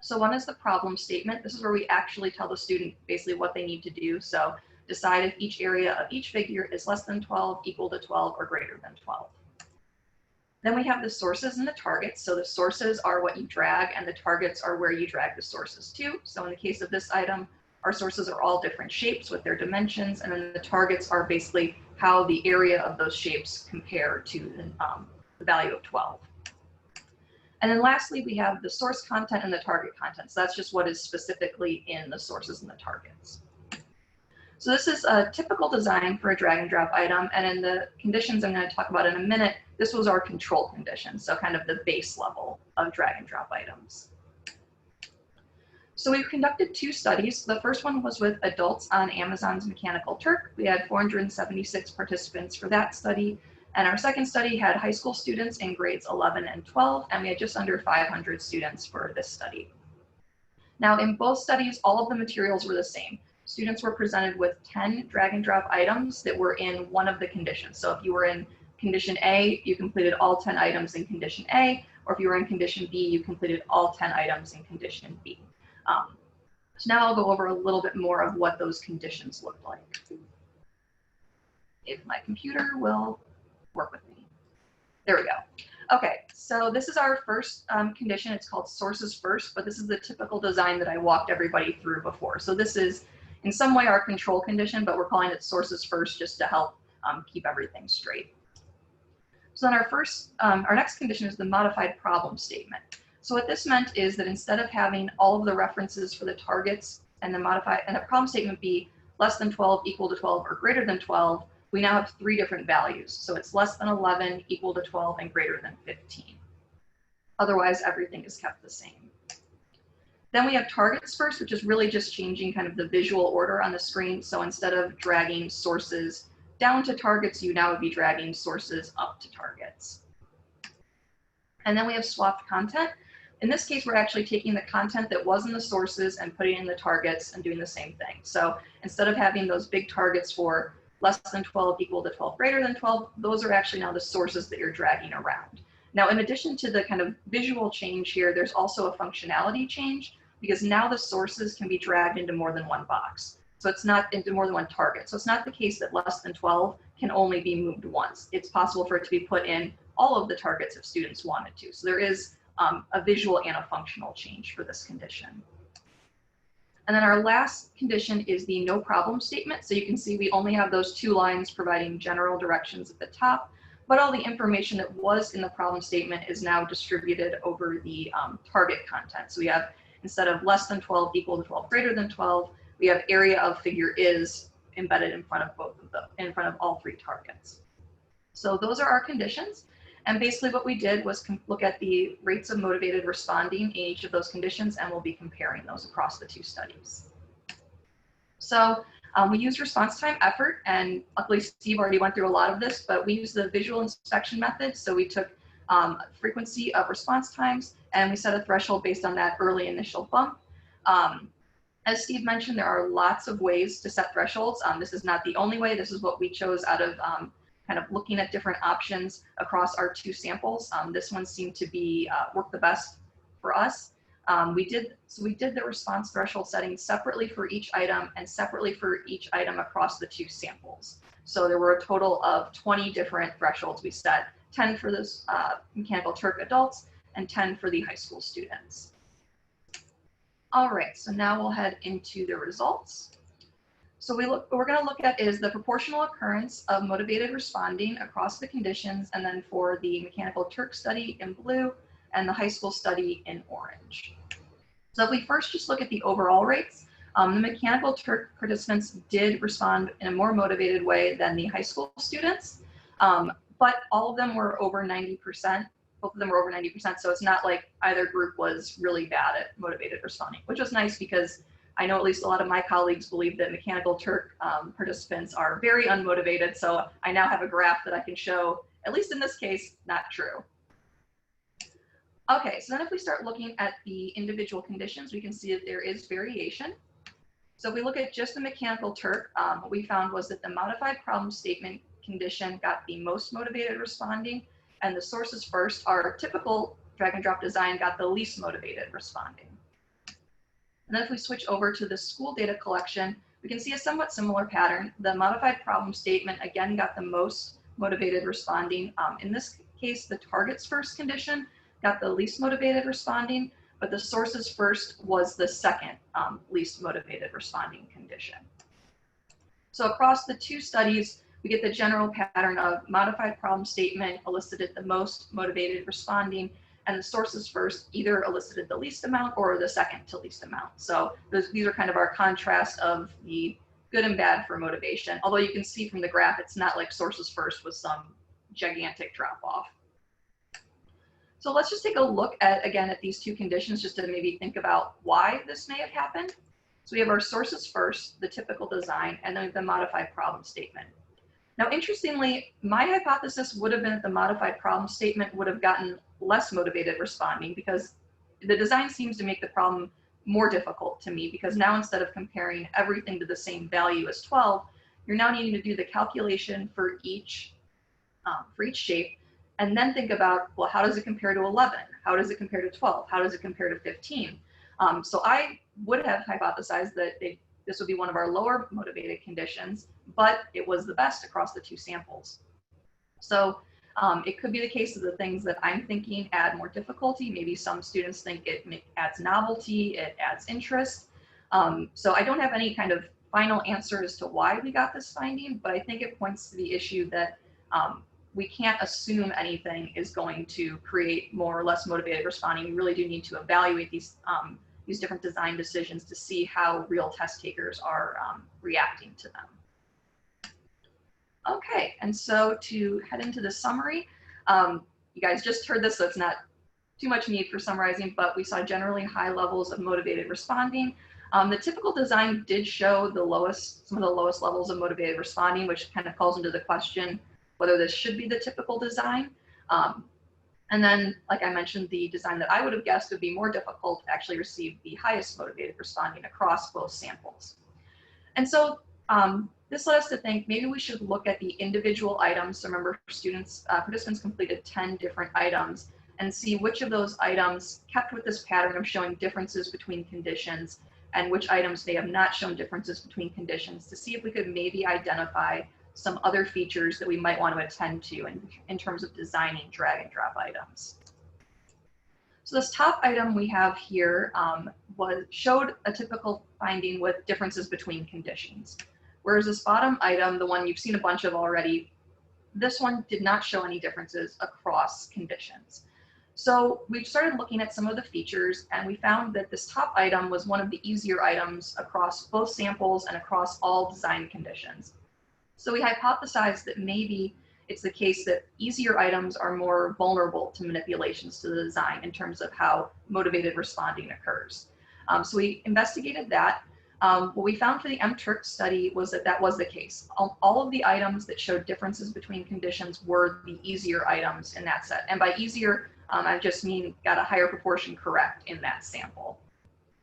S4: So one is the problem statement. This is where we actually tell the student basically what they need to do. So decide if each area of each figure is less than 12, equal to 12, or greater than 12. Then we have the sources and the targets. So the sources are what you drag, and the targets are where you drag the sources to. So in the case of this item, our sources are all different shapes with their dimensions, and then the targets are basically how the area of those shapes compare to the value of 12. And then lastly, we have the source content and the target content. So that's just what is specifically in the sources and the targets. So this is a typical design for a drag and drop item. And in the conditions I'm going to talk about in a minute, this was our control condition. So kind of the base level of drag and drop items. So we've conducted 2 studies. The first one was with adults on Amazon's Mechanical Turk. We had 476 participants for that study. And our second study had high school students in grades 11 and 12, and we had just under 500 students for this study. Now in both studies, all of the materials were the same. Students were presented with 10 drag and drop items that were in one of the conditions. So if you were in condition A, you completed all 10 items in condition A, or if you were in condition B, you completed all 10 items in condition B. So now I'll go over a little bit more of what those conditions looked like. If my computer will work with me. There we go. Okay, so this is our first condition. It's called sources first, but this is the typical design that I walked everybody through before. So this is in some way our control condition, but we're calling it sources first just to help keep everything straight. So then our next condition is the modified problem statement. So what this meant is that instead of having all of the references for the targets and the problem statement be less than 12, equal to 12, or greater than 12, we now have 3 different values. So it's less than 11, equal to 12, and greater than 15. Otherwise, everything is kept the same. Then we have targets first, which is really just changing kind of the visual order on the screen. So instead of dragging sources down to targets, you now would be dragging sources up to targets. And then we have swapped content. In this case, we're actually taking the content that was in the sources and putting it in the targets and doing the same thing. So instead of having those big targets for less than 12, equal to 12, greater than 12, those are actually now the sources that you're dragging around. Now, in addition to the kind of visual change here, there's also a functionality change because now the sources can be dragged into more than one box. So it's not into more than one target. So it's not the case that less than 12 can only be moved once. It's possible for it to be put in all of the targets if students wanted to. So there is a visual and a functional change for this condition. And then our last condition is the no problem statement. So you can see we only have those 2 lines providing general directions at the top, but all the information that was in the problem statement is now distributed over the target content. So we have, instead of less than 12, equal to 12, greater than 12, we have area of figure is embedded in front of both of them, in front of all 3 targets. So those are our conditions. And basically what we did was look at the rates of motivated responding in each of those conditions, and we'll be comparing those across the 2 studies. So we used response time effort, and luckily Steve already went through a lot of this, but we used the visual inspection method. So we took frequency of response times, and we set a threshold based on that early initial bump. As Steve mentioned, there are lots of ways to set thresholds. This is not the only way. This is what we chose out of kind of looking at different options across our 2 samples. This one seemed to be work the best for us. We did the response threshold setting separately for each item and separately for each item across the 2 samples. So there were a total of 20 different thresholds we set, 10 for this Mechanical Turk adults and 10 for the high school students. All right, so now we'll head into the results. So what we're going to look at is the proportional occurrence of motivated responding across the conditions, and then for the Mechanical Turk study in blue and the high school study in orange. So if we first just look at the overall rates, the Mechanical Turk participants did respond in a more motivated way than the high school students. but all of them were over 90%. Both of them were over 90%, so it's not like either group was really bad at motivated responding, which was nice because I know at least a lot of my colleagues believe that Mechanical Turk participants are very unmotivated, so I now have a graph that I can show, at least in this case, not true. Okay, so then if we start looking at the individual conditions, we can see that there is variation. So if we look at just the Mechanical Turk, what we found was that the modified problem statement condition got the most motivated responding, and the sources first, our typical drag and drop design, got the least motivated responding. And then if we switch over to the school data collection, we can see a somewhat similar pattern. The modified problem statement again got the most motivated responding. In this case, the targets first condition got the least motivated responding, but the sources first was the second least motivated responding condition. So across the two studies, we get the general pattern of modified problem statement elicited the most motivated responding, and the sources first either elicited the least amount or the second to least amount. So these are kind of our contrast of the good and bad for motivation. Although you can see from the graph, it's not like sources first was some gigantic drop off. So let's just take a look at, again, at these two conditions just to maybe think about why this may have happened. So we have our sources first, the typical design, and then the modified problem statement. Now, interestingly, my hypothesis would have been that the modified problem statement would have gotten less motivated responding because the design seems to make the problem more difficult to me, because now instead of comparing everything to the same value as 12, you're now needing to do the calculation for each shape, and then think about, well, how does it compare to 11? How does it compare to 12? How does it compare to 15? So I would have hypothesized that this would be one of our lower motivated conditions, but it was the best across the two samples. So it could be the case that the things that I'm thinking add more difficulty. Maybe some students think it adds novelty, it adds interest. So I don't have any kind of final answer as to why we got this finding, but I think it points to the issue that we can't assume anything is going to create more or less motivated responding. We really do need to evaluate these different design decisions to see how real test takers are reacting to them. Okay, and so to head into the summary, you guys just heard this, so it's not too much need for summarizing, but we saw generally high levels of motivated responding. The typical design did show some of the lowest levels of motivated responding, which kind of calls into the question whether this should be the typical design. And then, like I mentioned, the design that I would have guessed would be more difficult actually received the highest motivated responding across both samples. And so this led us to think maybe we should look at the individual items. So remember, participants completed 10 different items, and see which of those items kept with this pattern of showing differences between conditions and which items may have not shown differences between conditions, to see if we could maybe identify some other features that we might want to attend to in terms of designing drag and drop items. So this top item we have here showed a typical finding with differences between conditions. Whereas this bottom item, the one you've seen a bunch of already, this one did not show any differences across conditions. So we started looking at some of the features, and we found that this top item was one of the easier items across both samples and across all design conditions. So we hypothesized that maybe it's the case that easier items are more vulnerable to manipulations to the design in terms of how motivated responding occurs. So we investigated that. What we found for the MTurk study was that was the case. All of the items that showed differences between conditions were the easier items in that set. And by easier, I just mean got a higher proportion correct in that sample.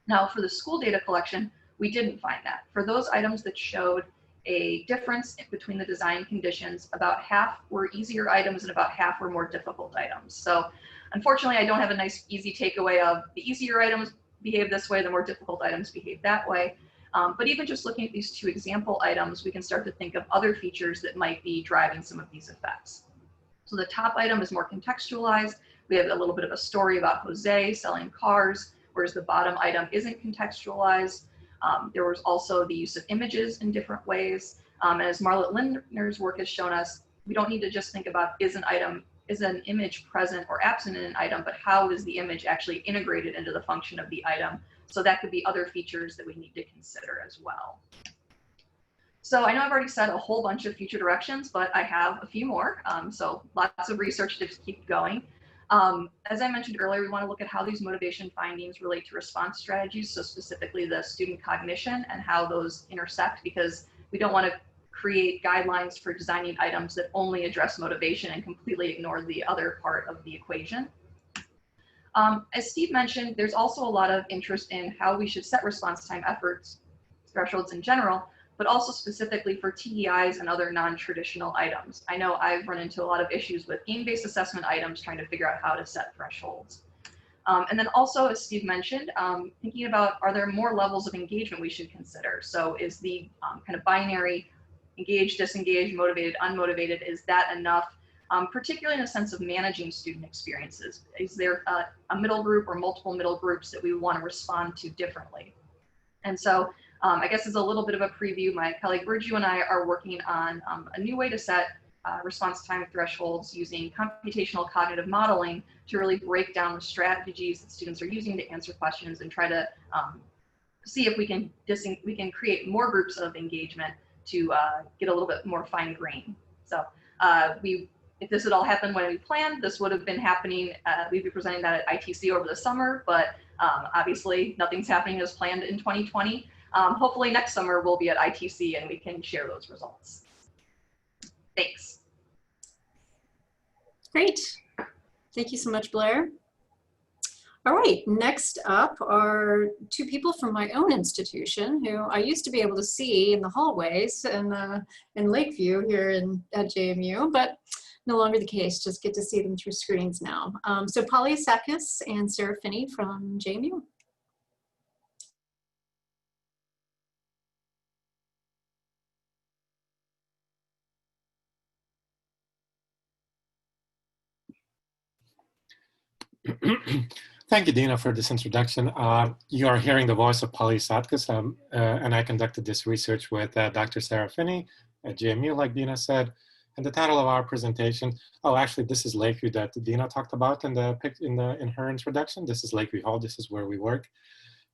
S4: Now for the school data collection, we didn't find that. For those items that showed a difference between the design conditions, about half were easier items and about half were more difficult items. So unfortunately, I don't have a nice easy takeaway of the easier items behave this way, the more difficult items behave that way. But even just looking at these two example items, we can start to think of other features that might be driving some of these effects. So the top item is more contextualized. We have a little bit of a story about Jose selling cars, whereas the bottom item isn't contextualized. There was also the use of images in different ways. And as Marlet Lindner's work has shown us, we don't need to just think about is an image present or absent in an item, but how is the image actually integrated into the function of the item? So that could be other features that we need to consider as well. So I know I've already said a whole bunch of future directions, but I have a few more. So lots of research to keep going. As I mentioned earlier, we want to look at how these motivation findings relate to response strategies. So specifically the student cognition and how those intersect, because we don't want to create guidelines for designing items that only address motivation and completely ignore the other part of the equation. As Steve mentioned, there's also a lot of interest in how we should set response time efforts thresholds in general, but also specifically for TEIs and other non-traditional items. I know I've run into a lot of issues with game-based assessment items trying to figure out how to set thresholds. And then also, as Steve mentioned, thinking about, are there more levels of engagement we should consider? So is the kind of binary engaged, disengaged, motivated, unmotivated, is that enough? Particularly in a sense of managing student experiences. Is there a middle group or multiple middle groups that we want to respond to differently? And so I guess as a little bit of a preview, my colleague Burju and I are working on a new way to set response time thresholds using computational cognitive modeling to really break down the strategies that students are using to answer questions and try to see if we can create more groups of engagement to get a little bit more fine grain. So if this had all happened when we planned, this would have been happening, we'd be presenting that at ITC over the summer, but obviously nothing's happening as planned in 2020. Hopefully next summer we'll be at ITC and we can share those results. Thanks.
S1: Great. Thank you so much, Blair. All right, next up are two people from my own institution who I used to be able to see in the hallways in Lakeview here at JMU, but no longer the case, just get to see them through screens now. So Polly Sakis and Sarah Finney from JMU.
S5: Thank you, Dina, for this introduction. You are hearing the voice of Polly Sakis, and I conducted this research with Dr. Sarah Finney at JMU, like Dina said. And the title of our presentation, oh, actually, this is Lakeview that Dina talked about in her introduction. This is Lakeview Hall. This is where we work.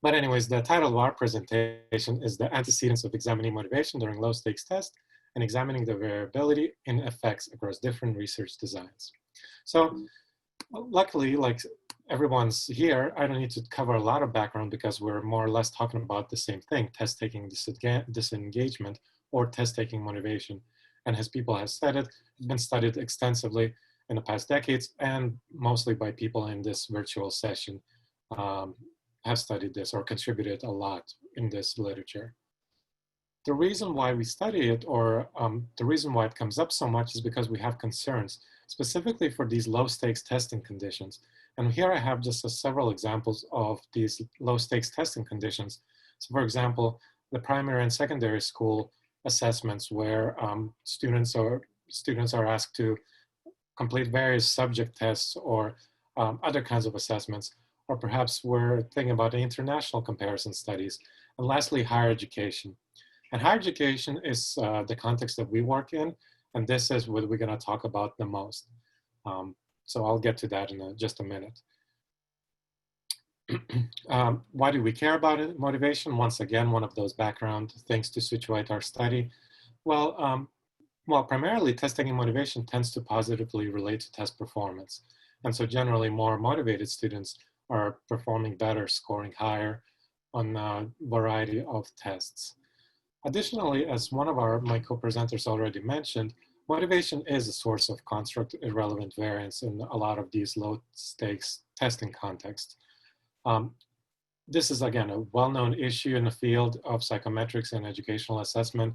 S5: But anyways, the title of our presentation is The Antecedents of Examining Motivation During Low-Stakes Tests and Examining the Variability in Effects Across Different Research Designs. So luckily, like everyone's here, I don't need to cover a lot of background because we're more or less talking about the same thing, test-taking disengagement or test-taking motivation. And as people have said it's been studied extensively in the past decades, and mostly by people in this virtual session have studied this or contributed a lot in this literature. The reason why we study it, or the reason why it comes up so much, is because we have concerns, specifically for these low-stakes testing conditions. And here I have just several examples of these low-stakes testing conditions. So for example, the primary and secondary school assessments where students are asked to complete various subject tests or other kinds of assessments, or perhaps we're thinking about international comparison studies. And lastly, higher education. And higher education is the context that we work in, and this is what we're going to talk about the most. So I'll get to that in just a minute. Why do we care about it? Motivation? Once again, one of those background things to situate our study. Well, primarily test-taking motivation tends to positively relate to test performance. And so generally more motivated students are performing better, scoring higher on a variety of tests. Additionally, as one of my co-presenters already mentioned, motivation is a source of construct irrelevant variance in a lot of these low-stakes testing contexts. This is, again, a well-known issue in the field of psychometrics and educational assessment.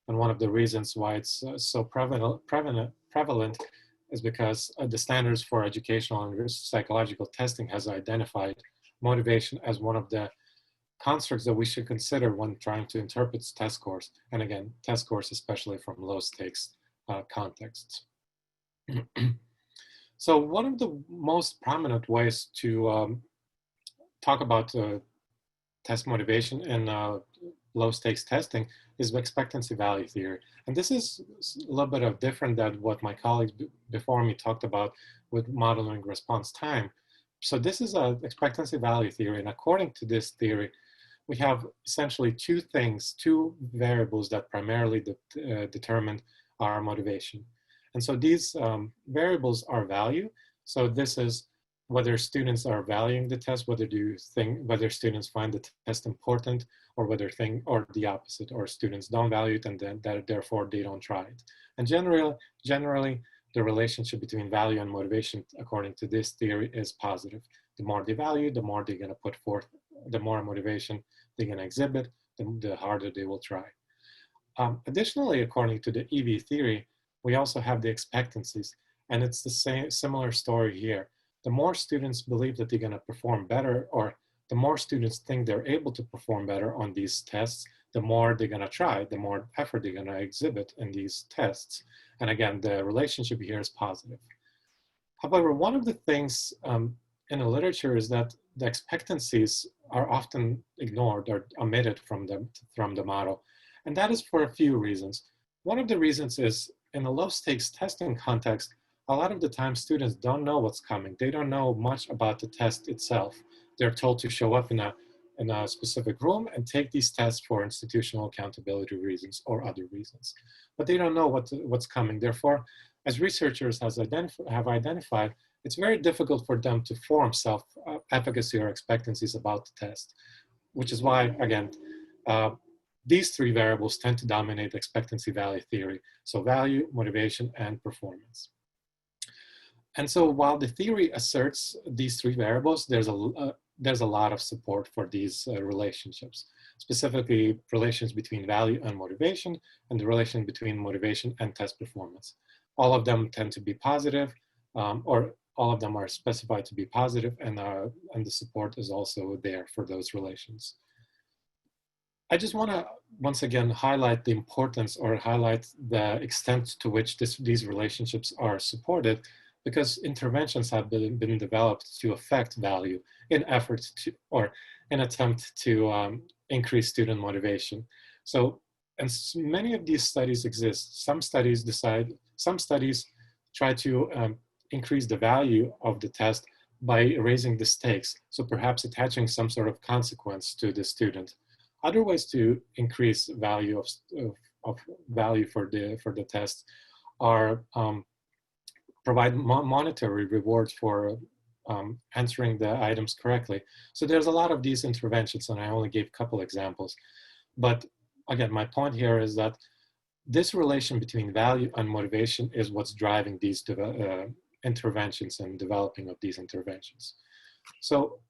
S5: And one of the reasons why it's so prevalent is because the standards for educational and psychological testing has identified motivation as one of the constructs that we should consider when trying to interpret test scores. And again, test scores, especially from low-stakes contexts. So one of the most prominent ways to talk about test motivation in low-stakes testing is the expectancy value theory. And this is a little bit of different than what my colleagues before me talked about with modeling response time. So this is an expectancy value theory, and according to this theory, we have essentially two variables that primarily determine our motivation. And so these variables are value. So this is whether students are valuing the test, whether students find the test important, or or the opposite, or students don't value it and then therefore they don't try it. And generally, the relationship between value and motivation, according to this theory, is positive. The more they value, the more they're going to put forth, the more motivation they're going to exhibit, the harder they will try. Additionally, according to the EV theory, we also have the expectancies, and it's the similar story here. The more students believe that they're going to perform better, or the more students think they're able to perform better on these tests, the more they're going to try, the more effort they're going to exhibit in these tests. And again, the relationship here is positive. However, one of the things in the literature is that the expectancies are often ignored or omitted from the model. And that is for a few reasons. One of the reasons is in a low stakes testing context, a lot of the time students don't know what's coming. They don't know much about the test itself. They're told to show up in a specific room and take these tests for institutional accountability reasons or other reasons. But they don't know what's coming. Therefore, as researchers have identified, it's very difficult for them to form self-efficacy or expectancies about the test, which is why, again, these three variables tend to dominate expectancy value theory. So value, motivation, and performance. And so while the theory asserts these three variables, there's a lot of support for these relationships, specifically relations between value and motivation, and the relation between motivation and test performance. All of them tend to be positive, or all of them are specified to be positive, and the support is also there for those relations. I just want to once again highlight the importance or highlight the extent to which these relationships are supported, because interventions have been developed to affect value in efforts to, or in attempt to increase student motivation. So, and many of these studies exist. Some studies try to increase the value of the test by raising the stakes. So perhaps attaching some sort of consequence to the student. Other ways to increase value of value for the test are provide monetary rewards for answering the items correctly. So there's a lot of these interventions, and I only gave a couple examples. But again, my point here is that this relation between value and motivation is what's driving these interventions and developing of these interventions. So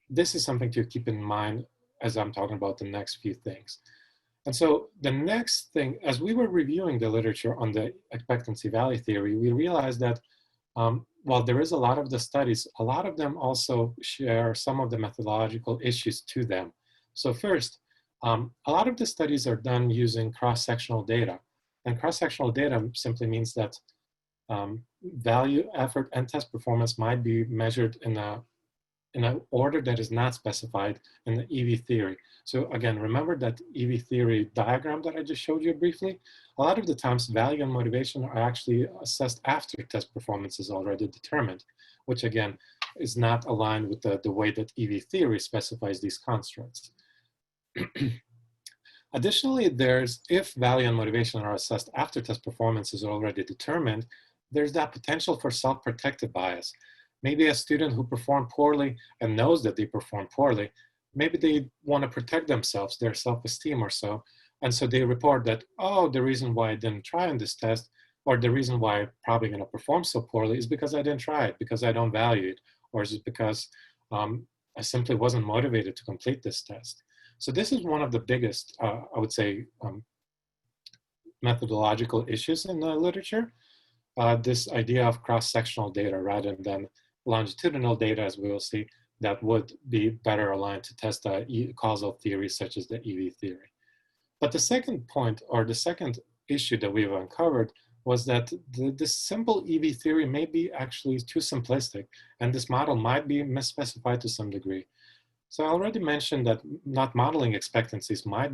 S5: this is something to keep in mind as I'm talking about the next few things. And so the next thing, as we were reviewing the literature on the expectancy value theory, we realized that while there is a lot of the studies, a lot of them also share some of the methodological issues to them. So first, a lot of the studies are done using cross-sectional data. And cross-sectional data simply means that value, effort, and test performance might be measured in an order that is not specified in the EV theory. So again, remember that EV theory diagram that I just showed you briefly? A lot of the times value and motivation are actually assessed after test performance is already determined, which again is not aligned with the way that EV theory specifies these constructs. Additionally, if value and motivation are assessed after test performance is already determined, there's that potential for self-protective bias. Maybe a student who performed poorly and knows that they performed poorly, maybe they want to protect themselves, their self-esteem or so. And so they report that, oh, the reason why I didn't try on this test, or the reason why I'm probably going to perform so poorly is because I didn't try it, because I don't value it, or is it because I simply wasn't motivated to complete this test. So this is one of the biggest, I would say, methodological issues in the literature. This idea of cross-sectional data rather than longitudinal data, as we will see, that would be better aligned to test causal theories such as the EV theory. But the second point, or the second issue that we've uncovered, was that this simple EV theory may be actually too simplistic, and this model might be misspecified to some degree. So I already mentioned that not modeling expectancies might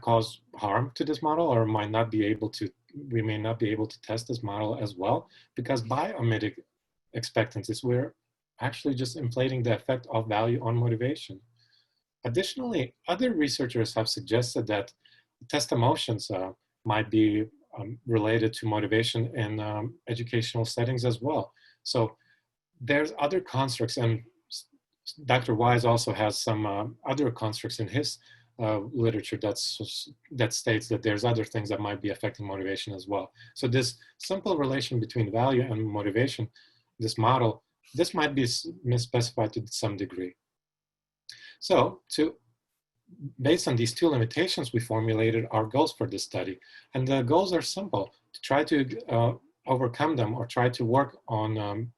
S5: cause harm to this model, or we may not be able to test this model as well, because by omitting expectancies, we're actually just inflating the effect of value on motivation. Additionally, other researchers have suggested that test emotions might be related to motivation in educational settings as well. So there's other constructs, and Dr. Wise also has some other constructs in his literature that states that there's other things that might be affecting motivation as well. So this simple relation between value and motivation, this model, this might be misspecified to some degree. So based on these two limitations, we formulated our goals for this study. And the goals are simple: to try to overcome them, or try to work on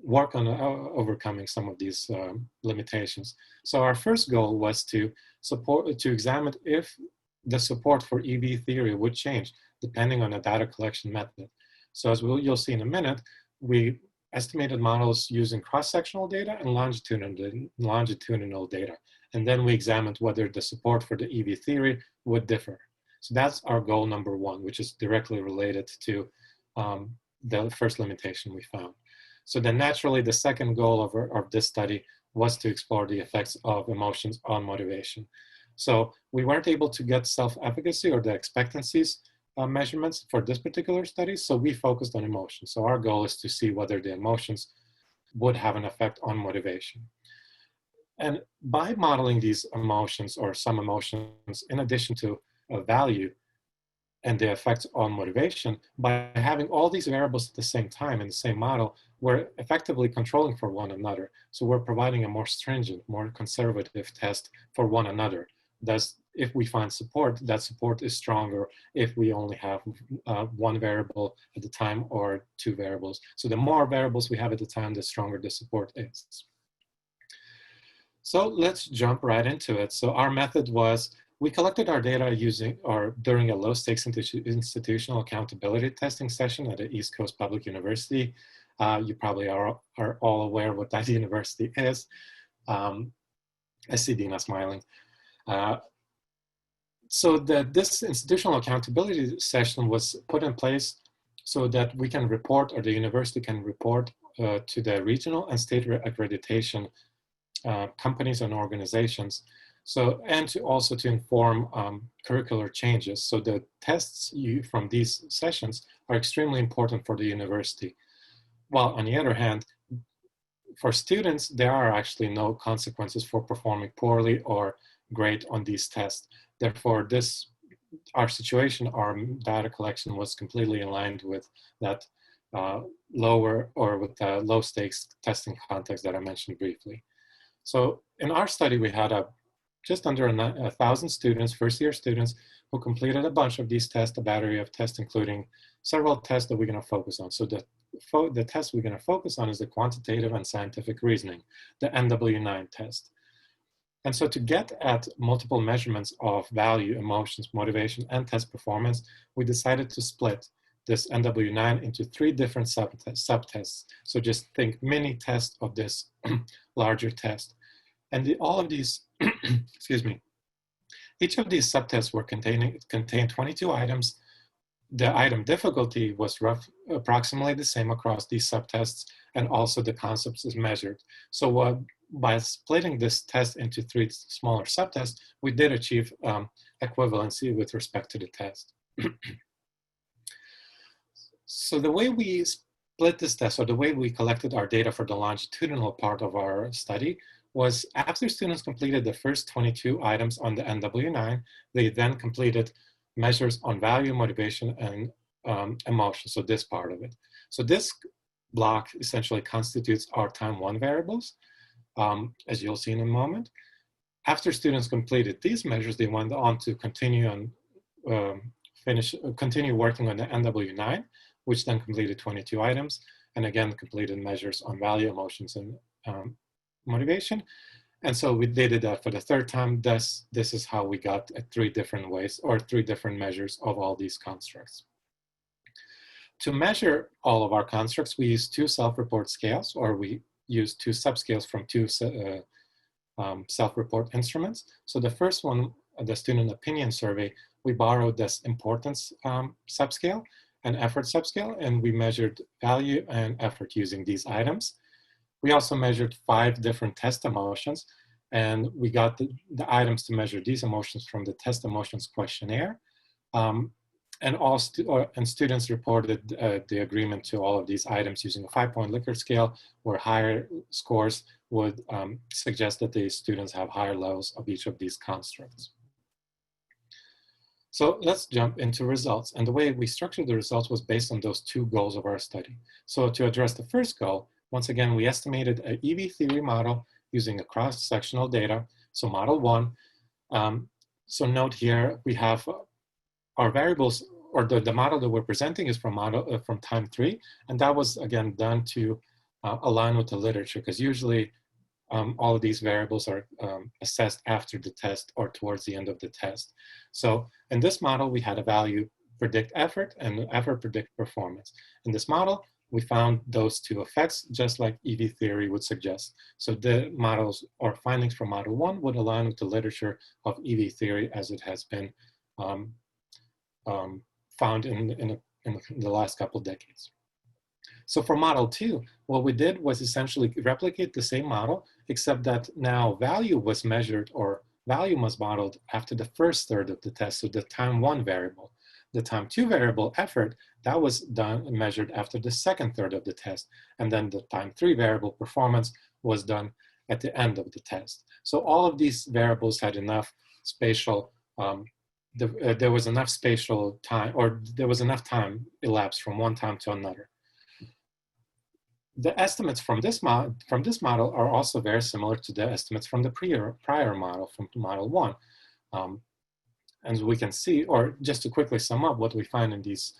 S5: overcoming some of these limitations. So our first goal was to examine if the support for EV theory would change depending on the data collection method. So as you'll see in a minute, we estimated models using cross-sectional data and longitudinal data. And then we examined whether the support for the EV theory would differ. So that's our goal number one, which is directly related to the first limitation we found. So then naturally, the second goal of this study was to explore the effects of emotions on motivation. So we weren't able to get self-efficacy or the expectancies measurements for this particular study, so we focused on emotions. So our goal is to see whether the emotions would have an effect on motivation. And by modeling these emotions, or some emotions, in addition to a value and the effects on motivation, by having all these variables at the same time in the same model, we're effectively controlling for one another. So we're providing a more stringent, more conservative test for one another. Thus, if we find support, that support is stronger if we only have one variable at the time or two variables. So the more variables we have at the time, the stronger the support is. So let's jump right into it. So our method was, we collected our data during a low-stakes institutional accountability testing session at the East Coast Public University. You probably are all aware what that university is. I see Dina smiling. So this institutional accountability session was put in place so that we can report, or the university can report to the regional and state accreditation companies and organizations. So, and also to inform curricular changes. So the tests from these sessions are extremely important for the university. While on the other hand, for students, there are actually no consequences for performing poorly or great on these tests. Therefore, our situation, our data collection was completely aligned with that low stakes testing context that I mentioned briefly. So in our study, we had just under 1,000 students, first-year students, who completed a bunch of these tests, a battery of tests, including several tests that we're going to focus on. So the test we're going to focus on is the quantitative and scientific reasoning, the NW9 test. And so to get at multiple measurements of value, emotions, motivation, and test performance, we decided to split this NW9 into 3 different subtests. So just think mini tests of this larger test. And all of these, excuse me, each of these subtests contained 22 items. The item difficulty was approximately the same across these subtests, and also the concepts is measured. So by splitting this test into 3 smaller subtests, we did achieve equivalency with respect to the test. So the way we split this test, or the way we collected our data for the longitudinal part of our study, was after students completed the first 22 items on the NW9, they then completed measures on value, motivation, and emotion, so this part of it. So this block essentially constitutes our time 1 variables, as you'll see in a moment. After students completed these measures, they went on to continue working on the NW9, which then completed 22 items, and again completed measures on value, emotions, and motivation. And so we did that for the 3rd time. This is how we got 3 different ways, or 3 different measures of all these constructs. To measure all of our constructs, we use 2 self-report scales, or we use 2 subscales from 2 self-report instruments. So the first one, the student opinion survey, we borrowed this importance subscale and effort subscale, and we measured value and effort using these items. We also measured 5 different test emotions, And we got the items to measure these emotions from the test emotions questionnaire. And students reported the agreement to all of these items using a 5-point Likert scale, where higher scores would suggest that the students have higher levels of each of these constructs. So let's jump into results. And the way we structured the results was based on those 2 goals of our study. So to address the first goal, once again, we estimated an EV theory model using a cross-sectional data. So model 1. So note here, we have our variables, or the model that we're presenting is from time 3. And that was, again, done to align with the literature, because usually all of these variables are assessed after the test or towards the end of the test. So in this model, we had a value predict effort and effort predict performance. In this model, we found those 2 effects, just like EV theory would suggest. So the models or findings from model 1 would align with the literature of EV theory as it has been found in the last couple of decades. So for model 2, what we did was essentially replicate the same model, except that now value was measured, or value was modeled after the first third of the test, so the time 1 variable. The time 2 variable effort, that was done and measured after the second third of the test. And then the time 3 variable performance was done at the end of the test. So all of these variables had enough spatial, there was enough spatial time, or there was enough time elapsed from one time to another. The estimates from this model are also very similar to the estimates from the prior model, from model 1. As we can see, or just to quickly sum up what we find in these,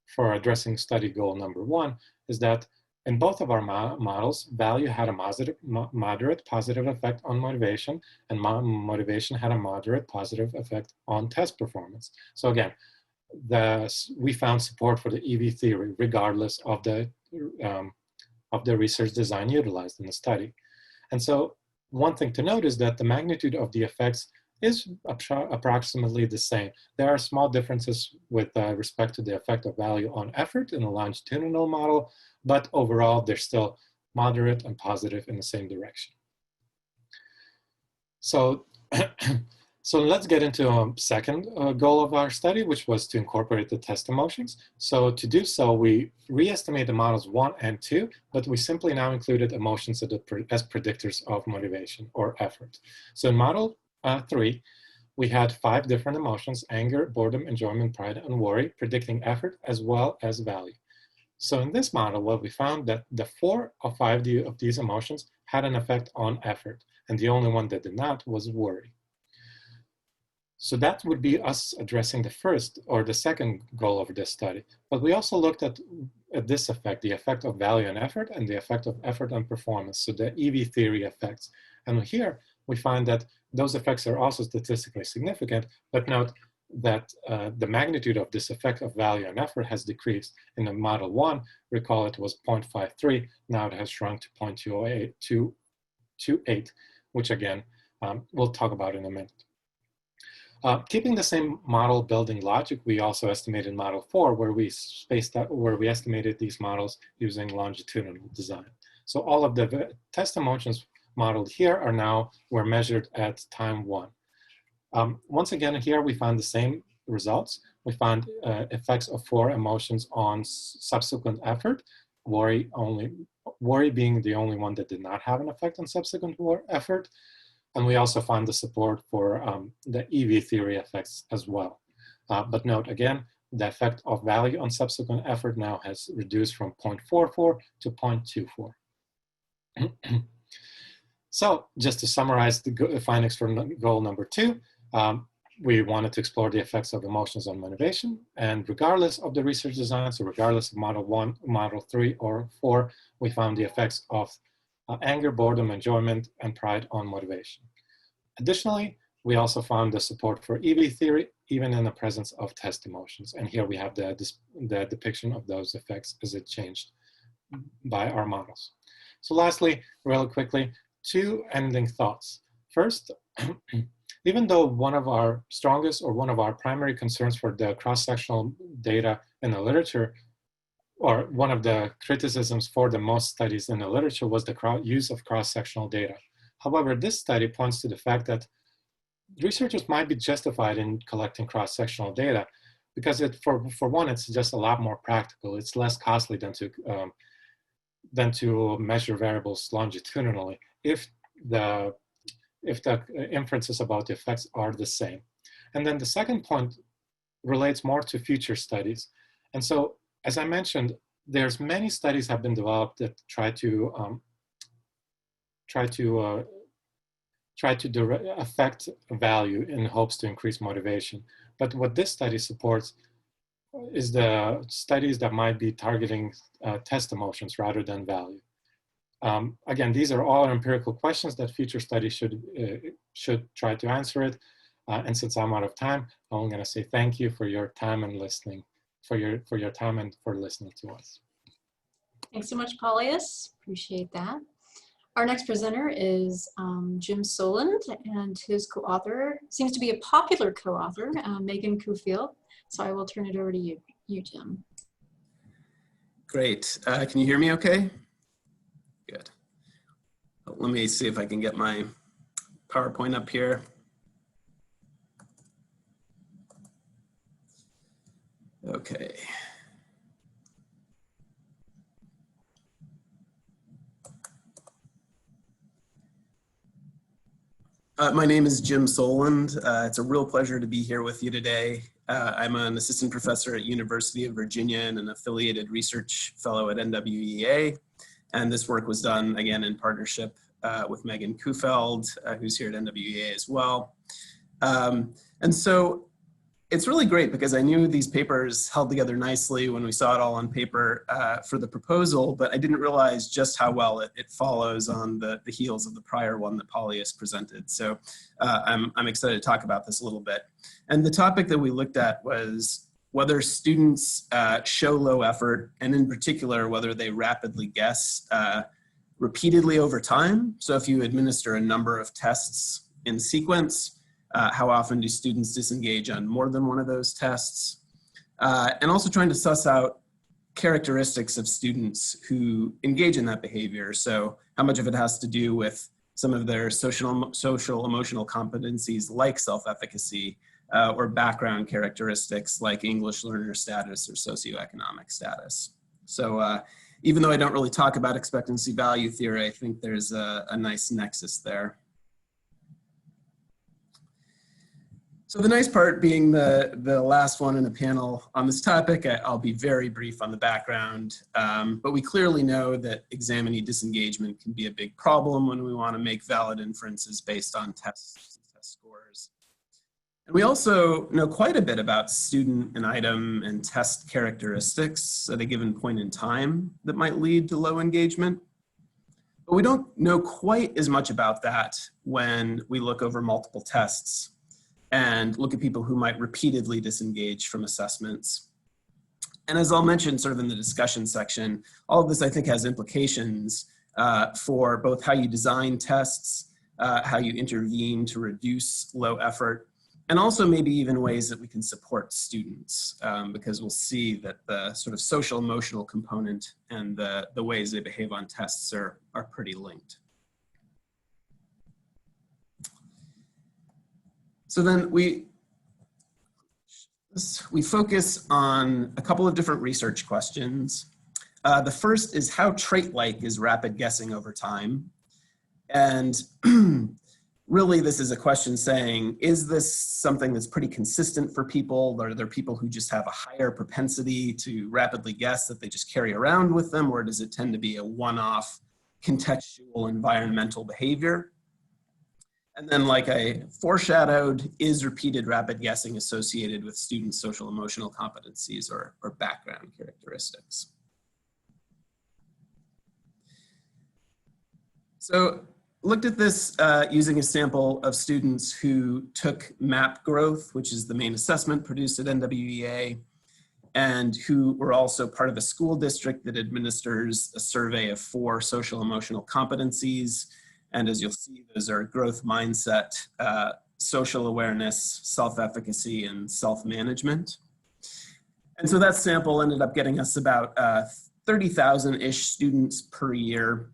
S5: for addressing study goal number 1, is that in both of our models, value had a moderate positive effect on motivation, and motivation had a moderate positive effect on test performance. So again, we found support for the EV theory regardless of the research design utilized in the study. And so one thing to note is that the magnitude of the effects is approximately the same. There are small differences with respect to the effect of value on effort in the longitudinal model, but overall they're still moderate and positive in the same direction. So, so let's get into a second goal of our study, which was to incorporate the test emotions. So to do so, we re-estimated models 1 and 2, but we simply now included emotions as predictors of motivation or effort. So in model 3, we had 5 different emotions: anger, boredom, enjoyment, pride, and worry, predicting effort as well as value. So in this model, what we found that the 4 or 5 of these emotions had an effect on effort, and the only one that did not was worry. So that would be us addressing the first or the second goal of this study. But we also looked at this effect, the effect of value and effort, and the effect of effort on performance, so the EV theory effects. And here we find that those effects are also statistically significant, but note that the magnitude of this effect of value and effort has decreased. In the model 1, recall it was 0.53, now it has shrunk to 0.28, which again, we'll talk about in a minute. Keeping the same model building logic, we also estimated model 4, where we estimated these models using longitudinal design. So all of the test emotions modeled here were measured at time 1. Once again, here we found the same results. We found effects of 4 emotions on subsequent effort, worry being the only one that did not have an effect on subsequent effort. And we also found the support for the EV theory effects as well. But note again, the effect of value on subsequent effort now has reduced from 0.44 to 0.24. So just to summarize the findings for goal number 2, we wanted to explore the effects of emotions on motivation, and regardless of the research design, so regardless of model 1, model 3, or 4, we found the effects of anger, boredom, enjoyment, and pride on motivation. Additionally, we also found the support for EV theory, even in the presence of test emotions. And here we have the depiction of those effects as it changed by our models. So lastly, really quickly, 2 ending thoughts. First, even though one of our strongest or one of our primary concerns for the cross-sectional data in the literature, or one of the criticisms for the most studies in the literature, was the use of cross-sectional data. However, this study points to the fact that researchers might be justified in collecting cross-sectional data because for one, it's just a lot more practical. It's less costly than to measure variables longitudinally if the inferences about the effects are the same. And then the second point relates more to future studies. And so, as I mentioned, there's many studies have been developed that try to affect value in hopes to increase motivation. But what this study supports is the studies that might be targeting test emotions rather than value. Again, these are all empirical questions that future studies should try to answer it. And since I'm out of time, I'm going to say thank you for your time and listening, for your time and for listening to us.
S1: Thanks so much, Paulius. Appreciate that. Our next presenter is Jim Soland, and his co-author seems to be a popular co-author, Megan Kufield. So I will turn it over to you, Jim.
S6: Great. Can you hear me okay? Good. Let me see if I can get my PowerPoint up here. Okay. My name is Jim Soland. It's a real pleasure to be here with you today. I'm an assistant professor at University of Virginia and an affiliated research fellow at NWEA. And this work was done, again, in partnership with Megan Kufield, who's here at NWEA as well. And so it's really great because I knew these papers held together nicely when we saw it all on paper for the proposal, but I didn't realize just how well it follows on the heels of the prior one that Paulius presented. So I'm excited to talk about this a little bit. And the topic that we looked at was whether students show low effort, and in particular, whether they rapidly guess repeatedly over time. So if you administer a number of tests in sequence, how often do students disengage on more than one of those tests? And also trying to suss out characteristics of students who engage in that behavior. So how much of it has to do with some of their social emotional competencies like self-efficacy or background characteristics like English learner status or socioeconomic status. So even though I don't really talk about expectancy value theory, I think there's a nice nexus there. So the nice part being the last one in the panel on this topic, I'll be very brief on the background, but we clearly know that examinee disengagement can be a big problem when we want to make valid inferences based on tests and test scores. And we also know quite a bit about student and item and test characteristics at a given point in time that might lead to low engagement. But we don't know quite as much about that when we look over multiple tests and look at people who might repeatedly disengage from assessments. And as I'll mention sort of in the discussion section, all of this I think has implications for both how you design tests, how you intervene to reduce low effort, and also maybe even ways that we can support students, because we'll see that the sort of social emotional component and the ways they behave on tests are pretty linked. So then we focus on a couple of different research questions. The first is how trait-like is rapid guessing over time? And really this is a question saying, is this something that's pretty consistent for people? Are there people who just have a higher propensity to rapidly guess that they just carry around with them? Or does it tend to be a one-off contextual environmental behavior? And then, like I foreshadowed, is repeated rapid guessing associated with students' social emotional competencies or background characteristics? So looked at this using a sample of students who took MAP growth, which is the main assessment produced at NWEA, and who were also part of a school district that administers a survey of 4 social emotional competencies. And as you'll see, those are growth mindset, social awareness, self-efficacy, and self-management. And so that sample ended up getting us about 30,000-ish students per year.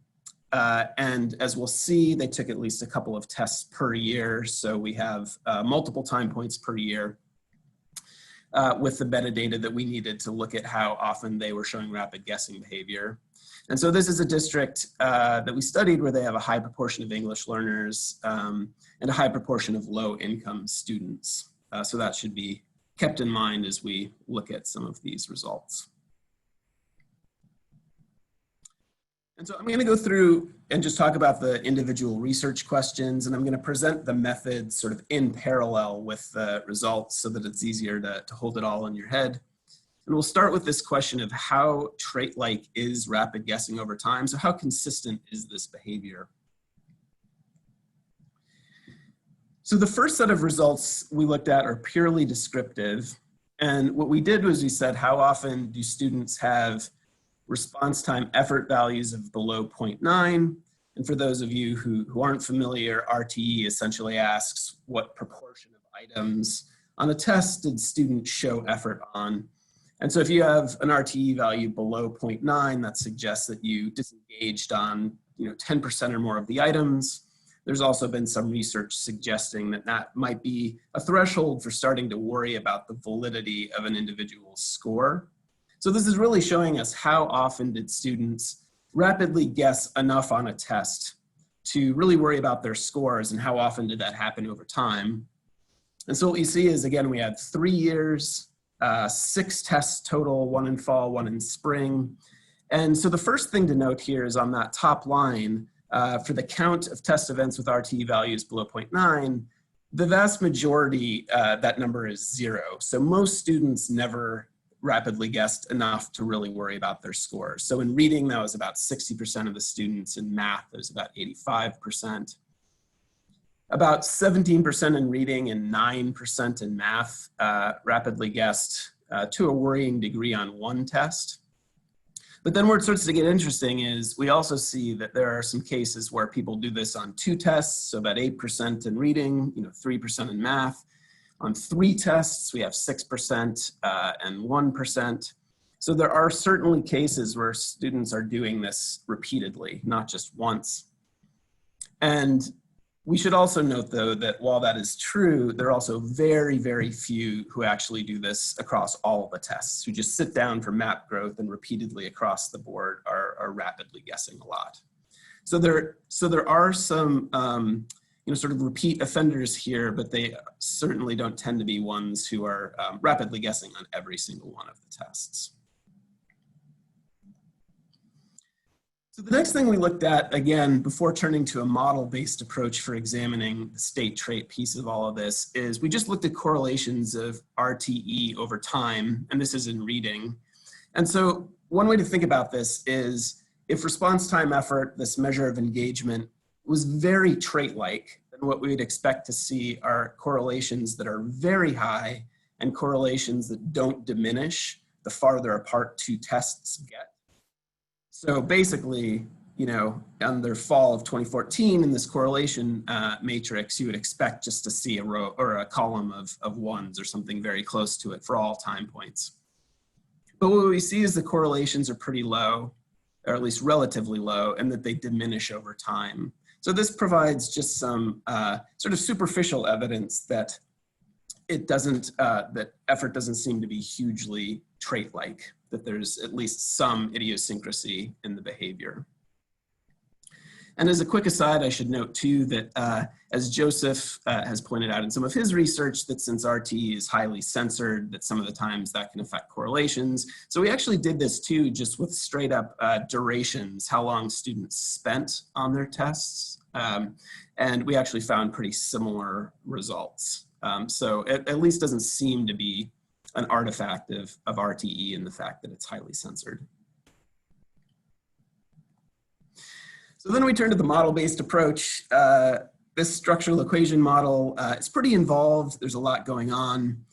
S6: And as we'll see, they took at least a couple of tests per year. So we have multiple time points per year with the metadata that we needed to look at how often they were showing rapid guessing behavior. And so this is a district that we studied where they have a high proportion of English learners and a high proportion of low-income students. So that should be kept in mind as we look at some of these results. And so I'm going to go through and just talk about the individual research questions, and I'm going to present the methods sort of in parallel with the results so that it's easier to hold it all in your head. And we'll start with this question of how trait-like is rapid guessing over time? So how consistent is this behavior? So the first set of results we looked at are purely descriptive. And what we did was we said, how often do students have response time effort values of below 0.9? And for those of you who aren't familiar, RTE essentially asks what proportion of items on a test did students show effort on? And so if you have an RTE value below 0.9, that suggests that you disengaged on 10% or more of the items. There's also been some research suggesting that that might be a threshold for starting to worry about the validity of an individual's score. So this is really showing us how often did students rapidly guess enough on a test to really worry about their scores, and how often did that happen over time. And so what you see is, again, we had 3 years, 6 tests total, 1 in fall, 1 in spring. And so the first thing to note here is on that top line, for the count of test events with RTE values below 0.9, the vast majority, that number is 0. So most students never rapidly guessed enough to really worry about their scores. So in reading, that was about 60% of the students. In math, it was about 85%. About 17% in reading and 9% in math rapidly guessed to a worrying degree on one test. But then where it starts to get interesting is we also see that there are some cases where people do this on 2 tests, so about 8% in reading, 3% in math. On 3 tests, we have 6% and 1%. So there are certainly cases where students are doing this repeatedly, not just once. And we should also note, though, that while that is true, there are also very, very few who actually do this across all the tests, who just sit down for map growth and repeatedly across the board are rapidly guessing a lot. So there are some sort of repeat offenders here, but they certainly don't tend to be ones who are rapidly guessing on every single one of the tests. So the next thing we looked at, again, before turning to a model-based approach for examining the state trait piece of all of this, is we just looked at correlations of RTE over time, and this is in reading. And so one way to think about this is if response time effort, this measure of engagement, was very trait-like, then what we would expect to see are correlations that are very high and correlations that don't diminish the farther apart 2 tests get. So basically, on their fall of 2014 in this correlation matrix, you would expect just to see a row or a column of 1s or something very close to it for all time points. But what we see is the correlations are pretty low, or at least relatively low, and that they diminish over time. So this provides just some sort of superficial evidence that it doesn't, that effort doesn't seem to be hugely trait-like, that there's at least some idiosyncrasy in the behavior. And as a quick aside, I should note too that as Joseph has pointed out in some of his research, that since RTE is highly censored, that some of the times that can affect correlations. So we actually did this too, just with straight up durations, how long students spent on their tests. And we actually found pretty similar results. So it at least doesn't seem to be an artifact of RTE in the fact that it's highly censored. So then we turn to the model-based approach. This structural equation model is pretty involved. There's a lot going on.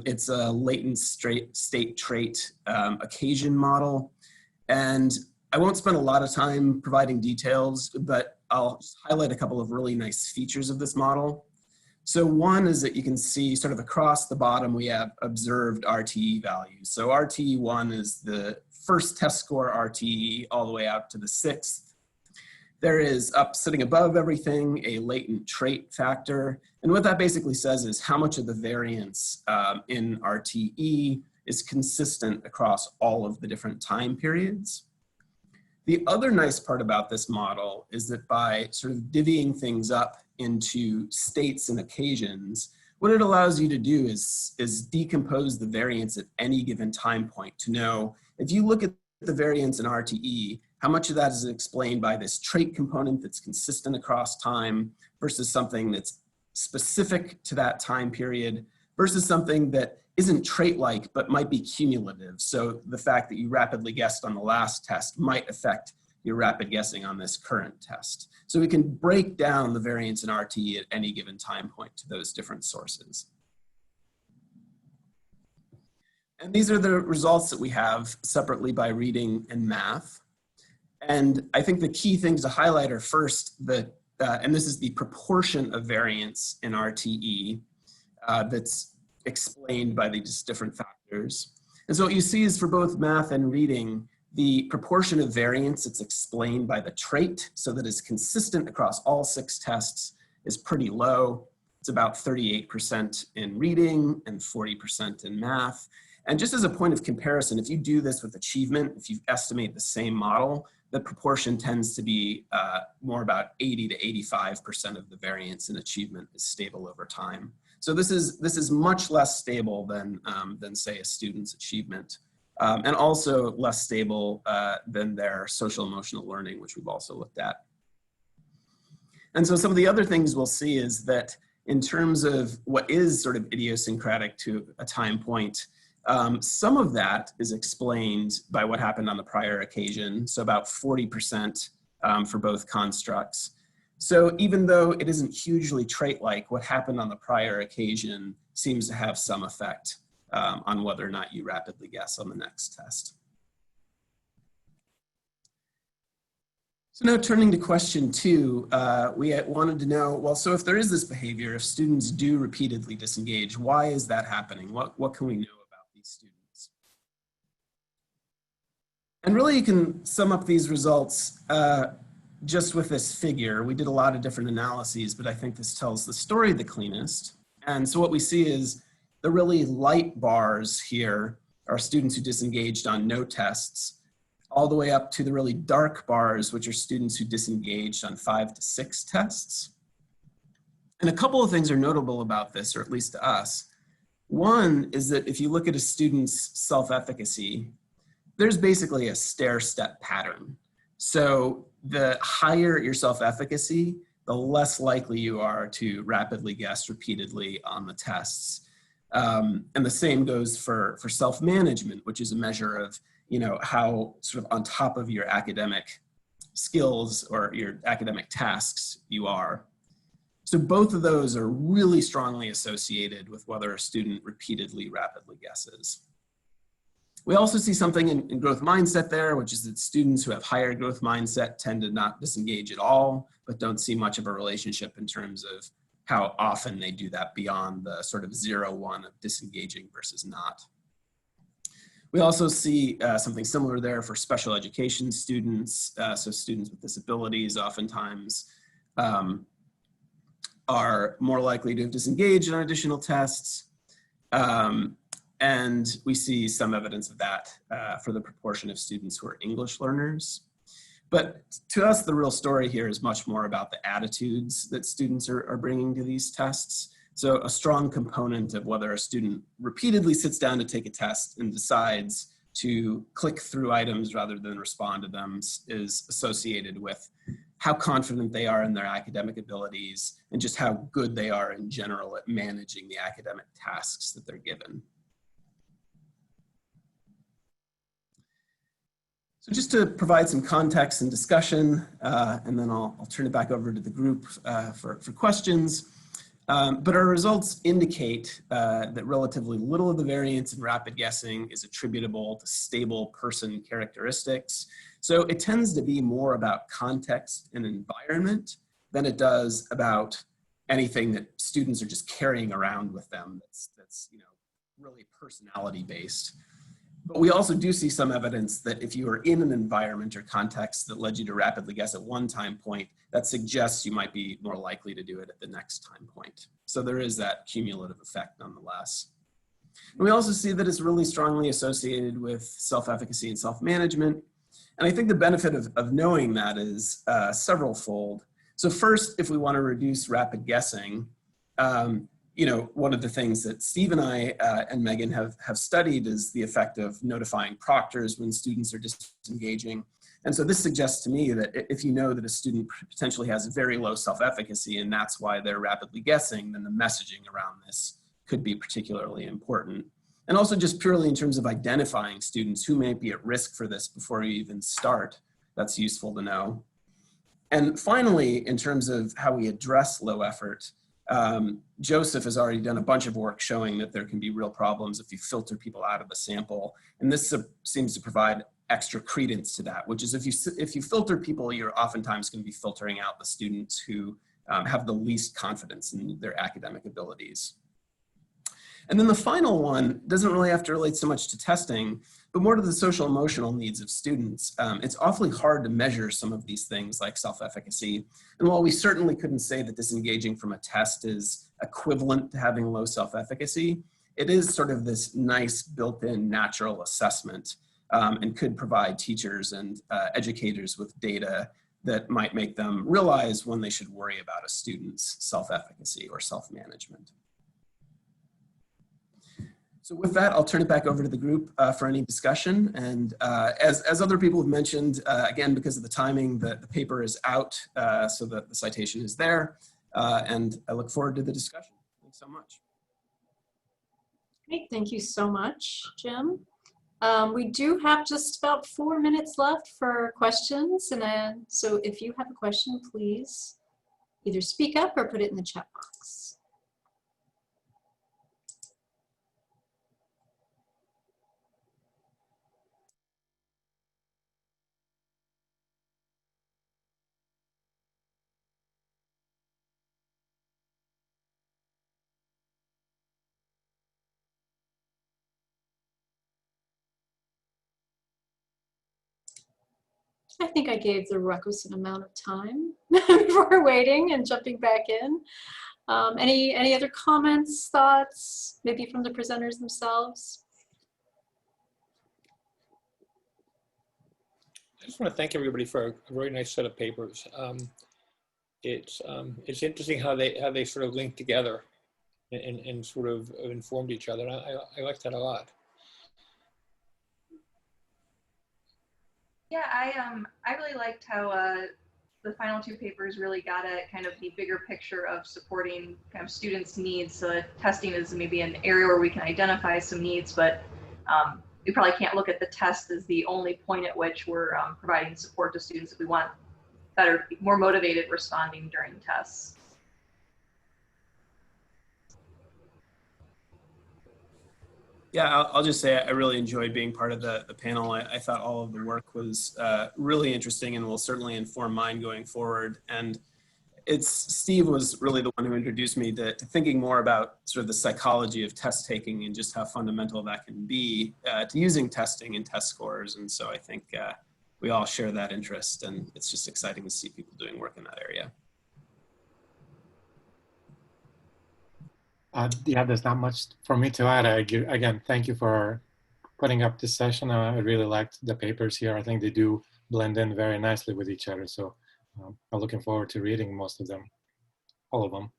S6: It's a latent state trait occasion model. And I won't spend a lot of time providing details, but I'll just highlight a couple of really nice features of this model. So one is that you can see sort of across the bottom, we have observed RTE values. So RTE1 is the first test score RTE all the way out to the 6th. There is, up sitting above everything, a latent trait factor. And what that basically says is how much of the variance in RTE is consistent across all of the different time periods. The other nice part about this model is that by sort of divvying things up into states and occasions, what it allows you to do is decompose the variance at any given time point to know if you look at the variance in RTE, how much of that is explained by this trait component that's consistent across time versus something that's specific to that time period versus something that isn't trait-like but might be cumulative. So the fact that you rapidly guessed on the last test might affect your rapid guessing on this current test. So we can break down the variance in RTE at any given time point to those different sources. And these are the results that we have separately by reading and math. And I think the key things to highlight are first that, and this is the proportion of variance in RTE that's explained by these different factors. And so what you see is for both math and reading, the proportion of variance that's explained by the trait, so that is consistent across all 6 tests, is pretty low. It's about 38% in reading and 40% in math. And just as a point of comparison, if you do this with achievement, if you estimate the same model, the proportion tends to be more about 80 to 85% of the variance in achievement is stable over time. So this is much less stable than say a student's achievement, and also less stable than their social emotional learning, which we've also looked at. And so some of the other things we'll see is that in terms of what is sort of idiosyncratic to a time point, some of that is explained by what happened on the prior occasion, so about 40% for both constructs. So even though it isn't hugely trait-like, what happened on the prior occasion seems to have some effect on whether or not you rapidly guess on the next test. So now turning to question 2, we wanted to know, well, so if there is this behavior, if students do repeatedly disengage, why is that happening? What can we know about these students? And really you can sum up these results just with this figure. We did a lot of different analyses, but I think this tells the story the cleanest. And so what we see is the really light bars here are students who disengaged on no tests, all the way up to the really dark bars, which are students who disengaged on 5 to 6 tests. And a couple of things are notable about this, or at least to us. One is that if you look at a student's self-efficacy, there's basically a stair-step pattern. So the higher your self-efficacy, the less likely you are to rapidly guess repeatedly on the tests. And the same goes for self-management, which is a measure of, you know, how sort of on top of your academic skills or your academic tasks you are. So both of those are really strongly associated with whether a student repeatedly rapidly guesses. We also see something in growth mindset there, which is that students who have higher growth mindset tend to not disengage at all, but don't see much of a relationship in terms of how often they do that beyond the sort of 0-1 of disengaging versus not. We also see something similar there for special education students. So students with disabilities oftentimes are more likely to have disengaged on additional tests. And we see some evidence of that for the proportion of students who are English learners. But to us, the real story here is much more about the attitudes that students are bringing to these tests. So a strong component of whether a student repeatedly sits down to take a test and decides to click through items rather than respond to them is associated with how confident they are in their academic abilities and just how good they are in general at managing the academic tasks that they're given. So just to provide some context and discussion, and then I'll turn it back over to the group for questions. But our results indicate that relatively little of the variance in rapid guessing is attributable to stable person characteristics. So it tends to be more about context and environment than it does about anything that students are just carrying around with them that's you know, really personality based. But we also do see some evidence that if you are in an environment or context that led you to rapidly guess at one time point, that suggests you might be more likely to do it at the next time point. So there is that cumulative effect nonetheless. And we also see that it's really strongly associated with self-efficacy and self-management. And I think the benefit of knowing that is several-fold. So first, if we want to reduce rapid guessing, you know, one of the things that Steve and I and Megan have studied is the effect of notifying proctors when students are disengaging. And so this suggests to me that if you know that a student potentially has very low self-efficacy and that's why they're rapidly guessing, then the messaging around this could be particularly important. And also just purely in terms of identifying students who may be at risk for this before you even start, that's useful to know. And finally, in terms of how we address low effort, Joseph has already done a bunch of work showing that there can be real problems if you filter people out of the sample. And this seems to provide extra credence to that, which is if you filter people, you're oftentimes going to be filtering out the students who have the least confidence in their academic abilities. And then the final one doesn't really have to relate so much to testing, but more to the social emotional needs of students. It's awfully hard to measure some of these things like self-efficacy. And while we certainly couldn't say that disengaging from a test is equivalent to having low self-efficacy, it is sort of this nice built-in natural assessment and could provide teachers and educators with data that might make them realize when they should worry about a student's self-efficacy or self-management. So with that, I'll turn it back over to the group for any discussion. And as other people have mentioned, again, because of the timing, the paper is out so that the citation is there. And I look forward to the discussion. Thanks so much.
S1: Great, thank you so much, Jim. We do have just about 4 minutes left for questions. And so if you have a question, please either speak up or put it in the chat box. I think I gave the requisite amount of time for waiting and jumping back in. Any other comments, thoughts, maybe from the presenters themselves?
S2: I just want to thank everybody for a very nice set of papers. It's interesting how they sort of link together and sort of informed each other. I like that a lot.
S4: Yeah, I really liked how the final two papers really got at kind of the bigger picture of supporting kind of students' needs. So testing is maybe an area where we can identify some needs, but we probably can't look at the test as the only point at which we're providing support to students if we want better, more motivated responding during tests.
S6: Yeah, I'll just say I really enjoyed being part of the panel. I thought all of the work was really interesting and will certainly inform mine going forward. And Steve was really the one who introduced me to thinking more about sort of the psychology of test taking and just how fundamental that can be to using testing and test scores. And so I think we all share that interest, and it's just exciting to see people doing work in that area.
S5: Yeah, there's not much for me to add. Again, thank you for putting up this session. I really liked the papers here. I think they do blend in very nicely with each other. So I'm looking forward to reading most of them, all of them.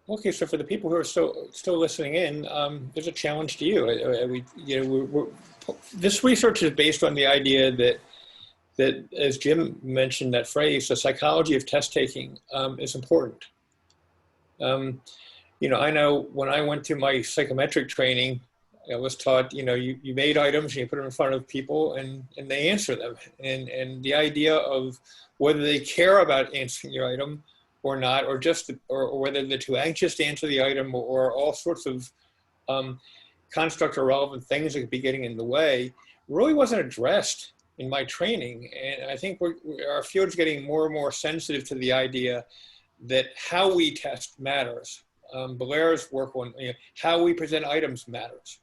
S2: Okay, so for the people who are still listening in, there's a challenge to you. This research is based on the idea that, as Jim mentioned, that phrase, the psychology of test taking is important. I know when I went through my psychometric training, I was taught, you made items and you put them in front of people and they answer them. And the idea of whether they care about answering your item or not, or whether they're too anxious to answer the item or all sorts of construct or relevant things that could be getting in the way really wasn't addressed in my training. And I think our field's getting more and more sensitive to the idea that how we test matters. Valera's work on how we present items matters.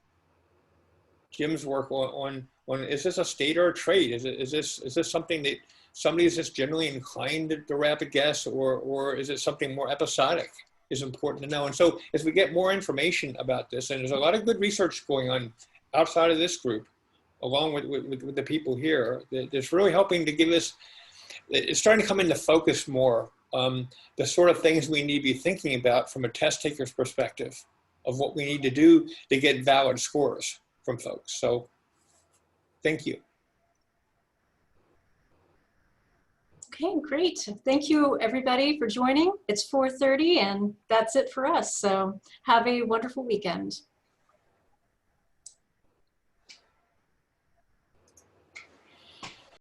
S2: Jim's work on is this a state or a trait? Is this something that somebody is just generally inclined to rapid guess, or is it something more episodic? Is important to know. And so as we get more information about this, and there's a lot of good research going on outside of this group, along with the people here, that's really helping to give us, it's starting to come into focus more, the sort of things we need to be thinking about from a test taker's perspective of what we need to do to get valid scores from folks. So thank you.
S1: Okay, great. Thank you everybody for joining. It's 4:30 and that's it for us. So have a wonderful weekend.